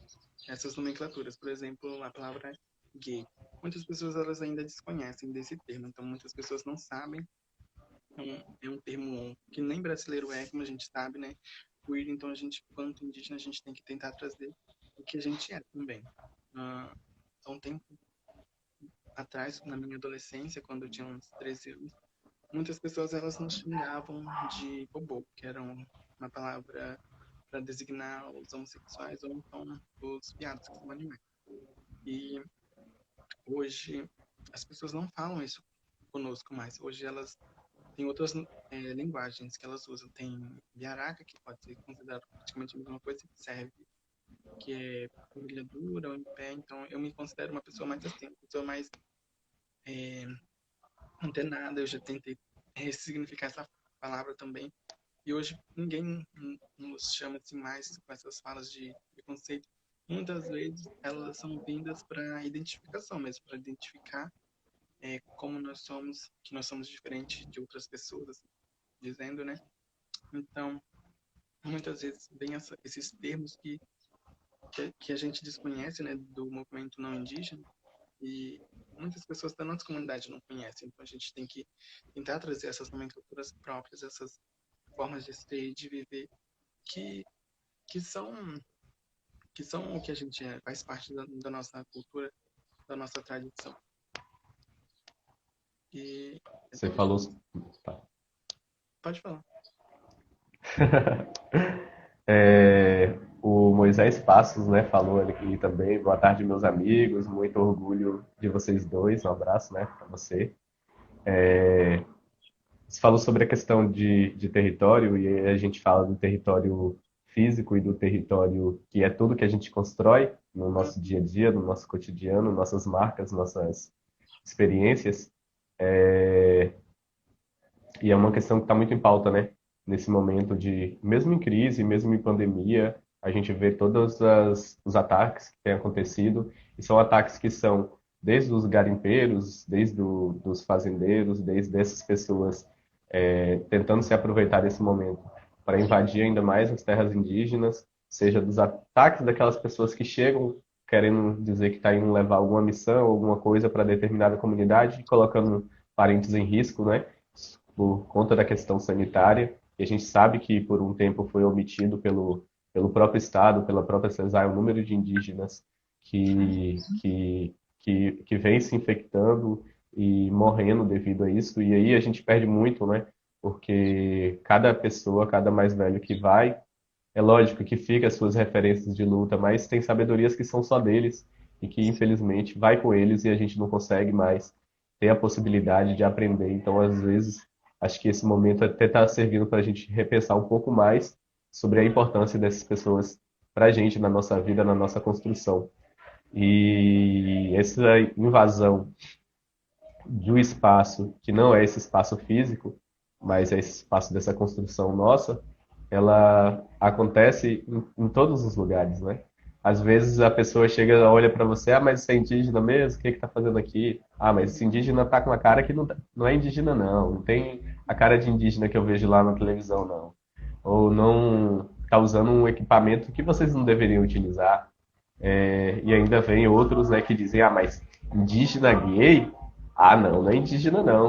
essas nomenclaturas, por exemplo, a palavra gay. Muitas pessoas elas ainda desconhecem desse termo, então muitas pessoas não sabem. É um termo que nem brasileiro é, como a gente sabe, né? Queer, então a gente, quanto indígena, a gente tem que tentar trazer o que a gente é também. Há um tempo atrás, na minha adolescência, quando eu tinha uns 13 anos, muitas pessoas elas nos xingavam de bobo, que era uma palavra para designar os homossexuais ou então os viados, que são animais. E hoje as pessoas não falam isso conosco mais. Hoje elas têm outras linguagens que elas usam. Tem Biaraca, que pode ser considerado praticamente a mesma coisa que serve, que é orelha dura ou em pé. Então eu me considero uma pessoa mais assim, uma pessoa mais antenada. Eu já tentei ressignificar essa palavra também. E hoje ninguém nos chama assim mais com essas falas de preconceito. Muitas vezes elas são vindas para identificação mesmo, para identificar como nós somos, que nós somos diferentes de outras pessoas, dizendo, né? Então, muitas vezes vem esses termos que a gente desconhece, né, do movimento não indígena, e muitas pessoas da nossa comunidade não conhecem. Então, a gente tem que tentar trazer essas nomenclaturas próprias, essas formas de ser e de viver que, que são que são o que a gente é, faz parte da nossa cultura. da nossa tradição. E Você falou. Tá. pode falar. O Moisés Passos, né, falou aqui também. Boa tarde, meus amigos. Muito orgulho de vocês dois. Um abraço, né, para você. Você falou sobre a questão de território, e aí a gente fala do território físico e do território que é tudo que a gente constrói no nosso dia a dia, no nosso cotidiano, nossas marcas, nossas experiências. E é uma questão que está muito em pauta, né? Nesse momento de, mesmo em crise, mesmo em pandemia, a gente vê todos os ataques que têm acontecido, e são ataques que são desde os garimpeiros, desde dos fazendeiros, desde essas pessoas tentando se aproveitar desse momento para invadir ainda mais as terras indígenas, seja dos ataques daquelas pessoas que chegam querendo dizer que está indo levar alguma missão, alguma coisa para determinada comunidade, colocando parentes em risco, né? Por conta da questão sanitária, e a gente sabe que por um tempo foi omitido pelo próprio Estado, pela própria CESAR, o número de indígenas que vem se infectando e morrendo devido a isso, e aí a gente perde muito, né? Porque cada pessoa, cada mais velho que vai, é lógico que fica as suas referências de luta, mas tem sabedorias que são só deles e que infelizmente vai com eles e a gente não consegue mais ter a possibilidade de aprender. Então, às vezes, acho que esse momento até está servindo para a gente repensar um pouco mais sobre a importância dessas pessoas para a gente na nossa vida, na nossa construção. E essa invasão de um espaço que não é esse espaço físico, mas é esse espaço dessa construção nossa, ela acontece em todos os lugares, né? Às vezes a pessoa chega, olha para você, ah, mas você é indígena mesmo? O que que tá fazendo aqui? Ah, mas esse indígena tá com uma cara que não é indígena, não. Não tem a cara de indígena que eu vejo lá na televisão, não. Ou não tá usando um equipamento que vocês não deveriam utilizar. E ainda vem outros, né, que dizem, ah, mas indígena gay? Ah, não, não é indígena, não.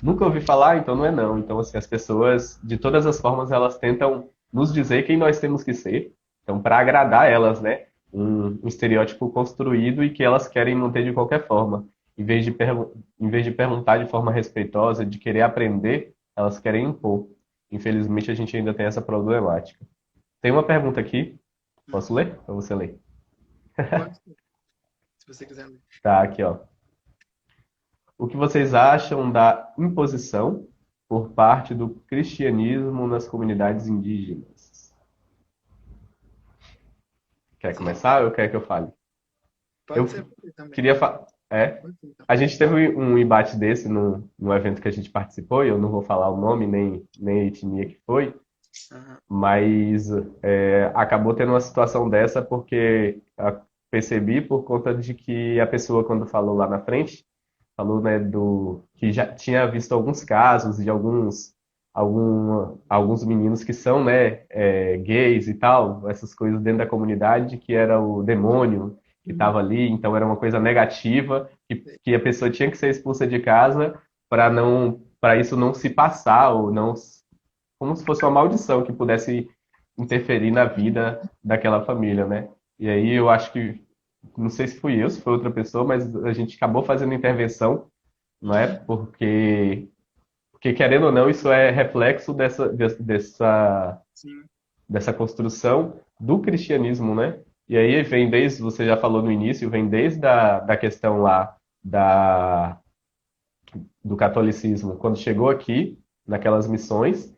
Nunca ouvi falar, então não é não. Então, assim, as pessoas, de todas as formas, elas tentam nos dizer quem nós temos que ser. Então, para agradar elas, né? Um estereótipo construído e que elas querem manter de qualquer forma. Em vez de perguntar de forma respeitosa, de querer aprender, elas querem impor. Infelizmente, a gente ainda tem essa problemática. Tem uma pergunta aqui. Posso Uhum. ler? Ou você lê? Pode ser, se você quiser ler. Tá, aqui, ó. O que vocês acham da imposição por parte do cristianismo nas comunidades indígenas? Quer Sim, começar ou quer que eu fale? Eu pode ser você também. queria falar. Pode ser, então. A gente teve um embate desse no evento que a gente participou, e eu não vou falar o nome nem a etnia que foi, Aham. mas acabou tendo uma situação dessa porque percebi por conta de que a pessoa, quando falou lá na frente, falou, né, do que já tinha visto alguns casos de alguns meninos que são, né, gays e tal, essas coisas dentro da comunidade, que era o demônio que estava ali, então era uma coisa negativa, que a pessoa tinha que ser expulsa de casa para isso não se passar ou não, como se fosse uma maldição que pudesse interferir na vida daquela família, né? E aí eu acho que não sei se fui eu, se foi outra pessoa, mas a gente acabou fazendo intervenção, não é? Porque querendo ou não, isso é reflexo Sim. dessa construção do cristianismo, né? E aí vem desde, você já falou no início, vem desde da questão lá da, do catolicismo, quando chegou aqui, naquelas missões,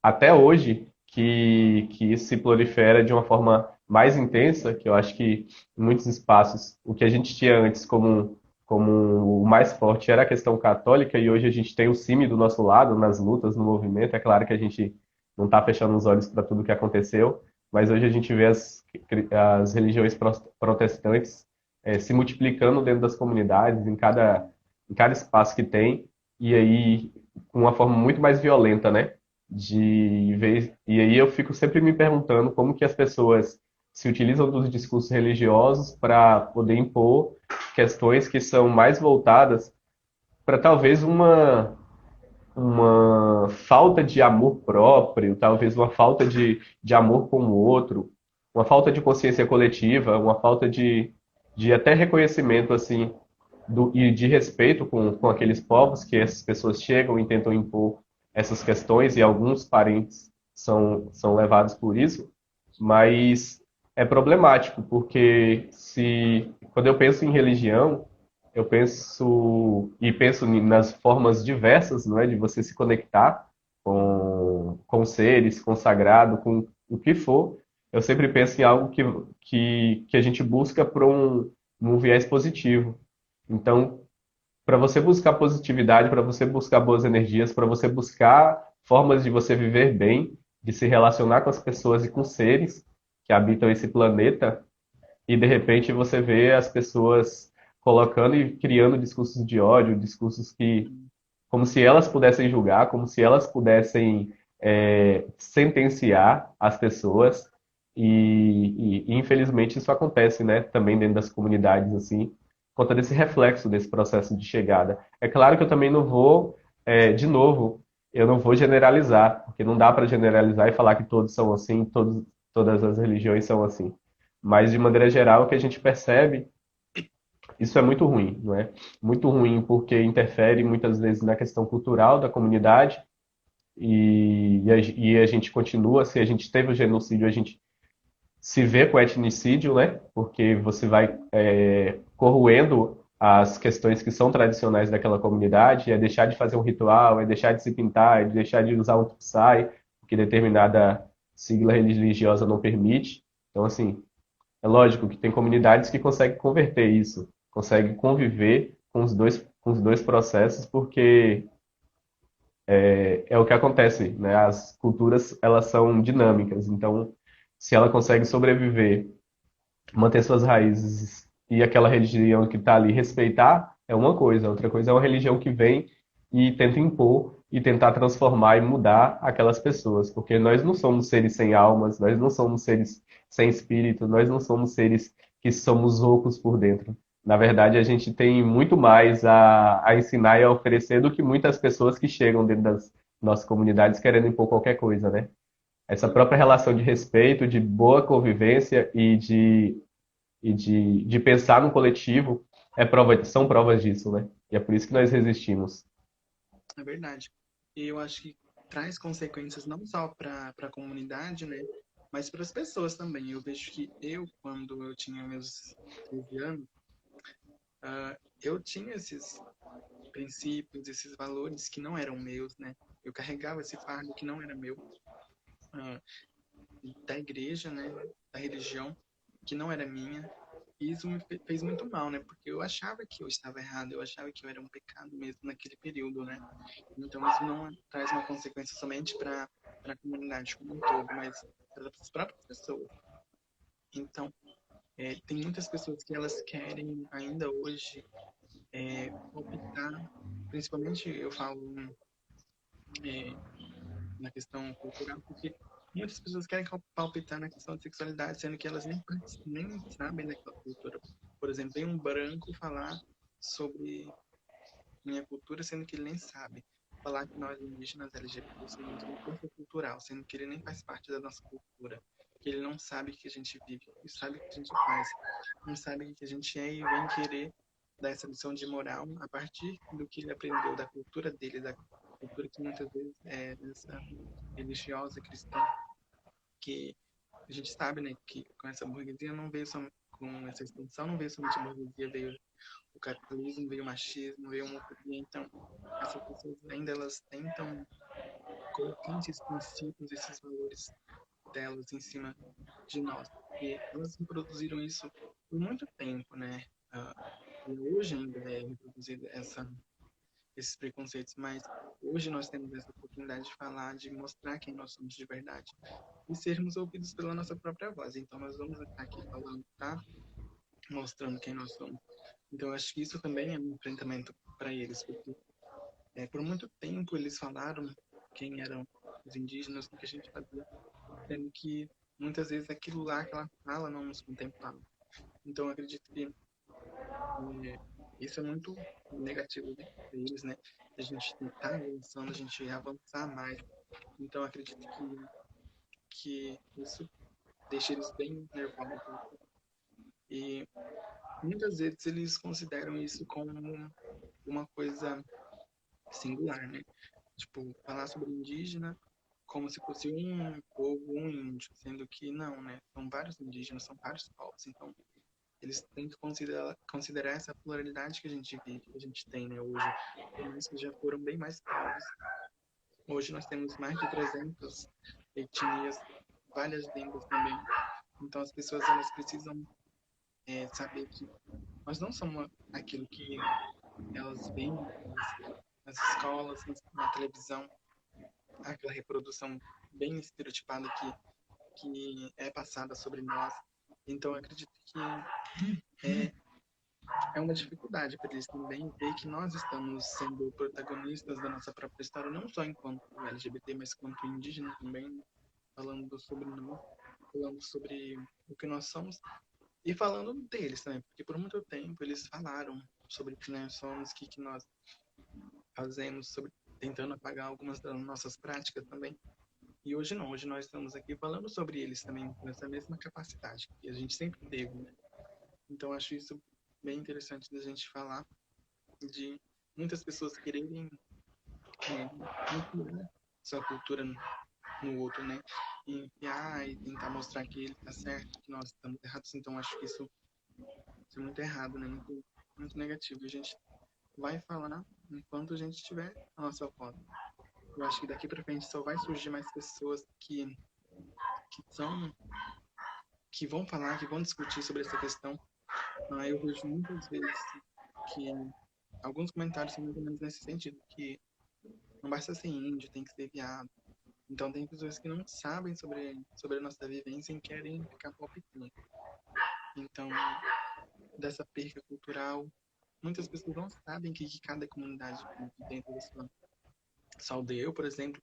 até hoje que isso se prolifera de uma forma mais intensa, que eu acho que em muitos espaços o que a gente tinha antes como o mais forte era a questão católica e hoje a gente tem o CIMI do nosso lado nas lutas, no movimento. É claro que a gente não está fechando os olhos para tudo que aconteceu, mas hoje a gente vê as religiões protestantes se multiplicando dentro das comunidades, em cada espaço que tem, e aí com uma forma muito mais violenta, né? De vez e aí eu fico sempre me perguntando como que as pessoas se utilizam dos discursos religiosos para poder impor questões que são mais voltadas para talvez uma falta de amor próprio, talvez uma falta de amor com o outro, uma falta de consciência coletiva, uma falta de até reconhecimento assim e de respeito com aqueles povos que essas pessoas chegam e tentam impor essas questões e alguns parentes são levados por isso, mas é problemático porque se quando eu penso em religião eu penso nas formas diversas, não é, de você se conectar com seres, com o sagrado, com o que for. Eu sempre penso em algo que a gente busca por um viés positivo. Então, para você buscar positividade, para você buscar boas energias, para você buscar formas de você viver bem, de se relacionar com as pessoas e com seres que habitam esse planeta, e de repente você vê as pessoas colocando e criando discursos de ódio, discursos que, como se elas pudessem julgar, como se elas pudessem sentenciar as pessoas, e infelizmente isso acontece, né, também dentro das comunidades, assim, por conta desse reflexo desse processo de chegada. É claro que eu também não vou, de novo, eu não vou generalizar, porque não dá para generalizar e falar que todos são assim, todas as religiões são assim. Mas, de maneira geral, o que a gente percebe, isso é muito ruim, não é? Muito ruim porque interfere muitas vezes na questão cultural da comunidade e a gente continua, se a gente teve o genocídio, a gente se vê com etnicídio, né? Porque você vai corroendo as questões que são tradicionais daquela comunidade, é deixar de fazer um ritual, é deixar de se pintar, é deixar de usar um tupsai, porque determinada sigla religiosa não permite. Então, assim, é lógico que tem comunidades que conseguem converter isso, conseguem conviver com os dois processos, porque é o que acontece, né? As culturas, elas são dinâmicas, então, se ela consegue sobreviver, manter suas raízes e aquela religião que está ali respeitar, é uma coisa. Outra coisa é uma religião que vem e tenta impor e tentar transformar e mudar aquelas pessoas, porque nós não somos seres sem almas, nós não somos seres sem espírito, nós não somos seres que somos ocos por dentro. Na verdade, a gente tem muito mais a ensinar e a oferecer do que muitas pessoas que chegam dentro das nossas comunidades querendo impor qualquer coisa, né? Essa própria relação de respeito, de boa convivência de pensar no coletivo são provas disso, né? E é por isso que nós resistimos. É verdade. E eu acho que traz consequências não só para a comunidade, né? Mas para as pessoas também. Eu vejo que quando eu tinha meus 13 anos, eu tinha esses princípios, esses valores que não eram meus, né? Eu carregava esse fardo que não era meu, ah, da igreja, né? Da religião, que não era minha. E isso me fez muito mal, né? Porque eu achava que eu estava errado, eu achava que eu era um pecado mesmo naquele período, né? Então isso não traz uma consequência somente para a comunidade como um todo, mas para as próprias pessoas. Então, tem muitas pessoas que elas querem ainda hoje palpitar, principalmente eu falo é, na questão cultural, porque muitas pessoas querem palpitar na questão de sexualidade, sendo que elas nem sabem daquela cultura. Por exemplo, vem um branco falar sobre minha cultura, sendo que ele nem sabe. Falar que nós indígenas LGBT somos uma cultural, sendo que ele nem faz parte da nossa cultura. Que ele não sabe o que a gente vive, e sabe o que a gente faz. Não sabe o que a gente é e vem querer dar essa lição de moral a partir do que ele aprendeu da cultura dele, da cultura que muitas vezes é essa religiosa cristã, que a gente sabe, né, que com essa burguesia não veio só com essa extensão, não veio somente a burguesia, veio o capitalismo, veio o machismo, veio a homofobia. Então, essas pessoas ainda elas tentam colocar esses princípios, esses valores delas em cima de nós. E elas reproduziram isso por muito tempo, né? E hoje ainda é reproduzida esses preconceitos, mas hoje nós temos essa oportunidade de falar, de mostrar quem nós somos de verdade e sermos ouvidos pela nossa própria voz. Então, nós vamos estar aqui falando, tá? Mostrando quem nós somos. Então, eu acho que isso também é um enfrentamento para eles, porque por muito tempo eles falaram quem eram os indígenas, o que a gente fazia, sendo que muitas vezes aquilo lá, aquela fala não nos contemplava. Então, eu acredito que isso é muito negativo, né, para eles, né? A gente tentar avançando, a gente avançar mais. Então, eu acredito que isso deixa eles bem nervosos. E muitas vezes eles consideram isso como uma coisa singular, né? Tipo, falar sobre indígena como se fosse um povo, um índio, sendo que não, né? São vários indígenas, são vários povos, então eles têm que considerar essa pluralidade que a gente vive, que a gente tem, né, hoje, por mais que já foram bem mais povos. Hoje nós temos mais de 300 etnias, várias línguas também. Então as pessoas elas precisam saber que nós não somos aquilo que elas veem nas escolas, na televisão, aquela reprodução bem estereotipada que é passada sobre nós. Então eu acredito que é, é uma dificuldade para eles também ver que nós estamos sendo protagonistas da nossa própria história, não só enquanto LGBT, mas quanto indígena também, falando sobre nós, falando sobre o que nós somos e falando deles também, porque por muito tempo eles falaram sobre o que nós somos, o que nós fazemos, sobre tentando apagar algumas das nossas práticas também. E hoje não, hoje nós estamos aqui falando sobre eles também, com essa mesma capacidade que a gente sempre teve, né? Então acho isso bem interessante da gente falar de muitas pessoas quererem enfiar sua cultura no outro, né? Enfiar e tentar mostrar que ele está certo, que nós estamos errados. Então acho que isso é muito errado, né? Muito, muito negativo. A gente vai falar enquanto a gente tiver a nossa voz. Eu acho que daqui para frente só vai surgir mais pessoas que são que vão falar, que vão discutir sobre essa questão. Eu vejo muitas vezes que alguns comentários são muito menos nesse sentido, que não basta ser índio, tem que ser viado. Então tem pessoas que não sabem sobre a nossa vivência e querem ficar palpitando. Então, dessa perca cultural, muitas pessoas não sabem que cada comunidade vive dentro da sua aldeia. Eu, por exemplo,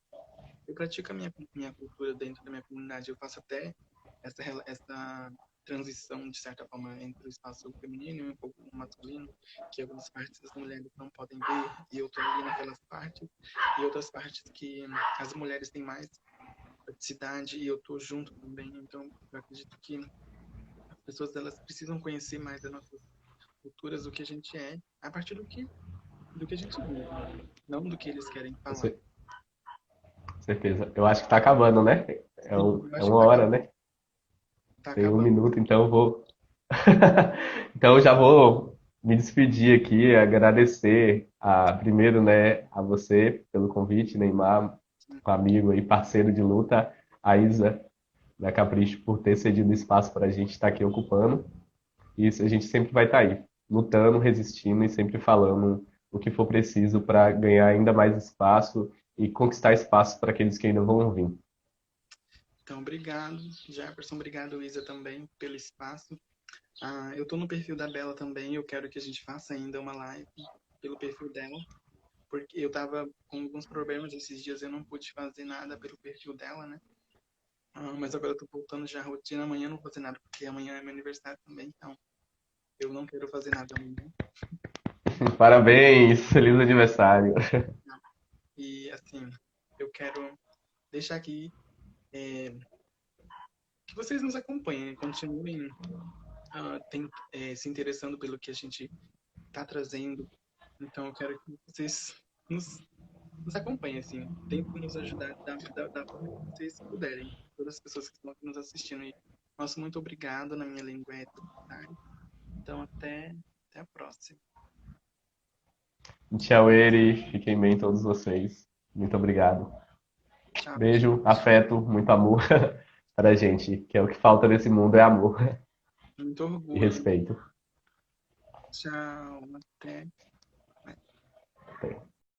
eu pratico a minha cultura dentro da minha comunidade. Eu faço até essa transição, de certa forma, entre o espaço feminino e um pouco masculino, que algumas partes das mulheres não podem ver, e eu estou ali naquelas partes, e outras partes que as mulheres têm mais praticidade, e eu estou junto também. Então, eu acredito que as pessoas elas precisam conhecer mais as nossas culturas, do que a gente é, a partir do que a gente vive, né? Não do que eles querem Com falar. certeza. Eu acho que tá acabando, né? Sim, eu É acho que uma hora, né? tá Tem um acabando. minuto, então eu vou. Então eu já vou me despedir aqui, agradecer primeiro, né, a você pelo convite, Neymar, um amigo e parceiro de luta, a Isa da Capricho por ter cedido espaço para a gente estar aqui ocupando. Isso a gente sempre vai estar aí, lutando, resistindo e sempre falando o que for preciso para ganhar ainda mais espaço e conquistar espaço para aqueles que ainda vão vir. Então, obrigado, Jefferson, obrigado, Isa, também, pelo espaço. Eu tô no perfil da Bela também, eu quero que a gente faça ainda uma live pelo perfil dela, porque eu tava com alguns problemas esses dias, eu não pude fazer nada pelo perfil dela, né? Mas agora eu tô voltando já à rotina, amanhã eu não vou fazer nada, porque amanhã é meu aniversário também, então eu não quero fazer nada amanhã. Parabéns, feliz aniversário. E, assim, eu quero deixar aqui que vocês nos acompanhem, continuem se interessando pelo que a gente está trazendo. Então eu quero que vocês nos, nos acompanhem, assim, tentem nos ajudar da forma que vocês puderem, todas as pessoas que estão aqui nos assistindo. E nosso muito obrigado, na minha língua é tudo. Então até a próxima. Tchau, Eri. Fiquem bem todos vocês. Muito obrigado. Tchau, Beijo, gente. afeto, muito amor para a gente, que é o que falta nesse mundo, é amor Muito e orgulho. respeito. Tchau, até. Até.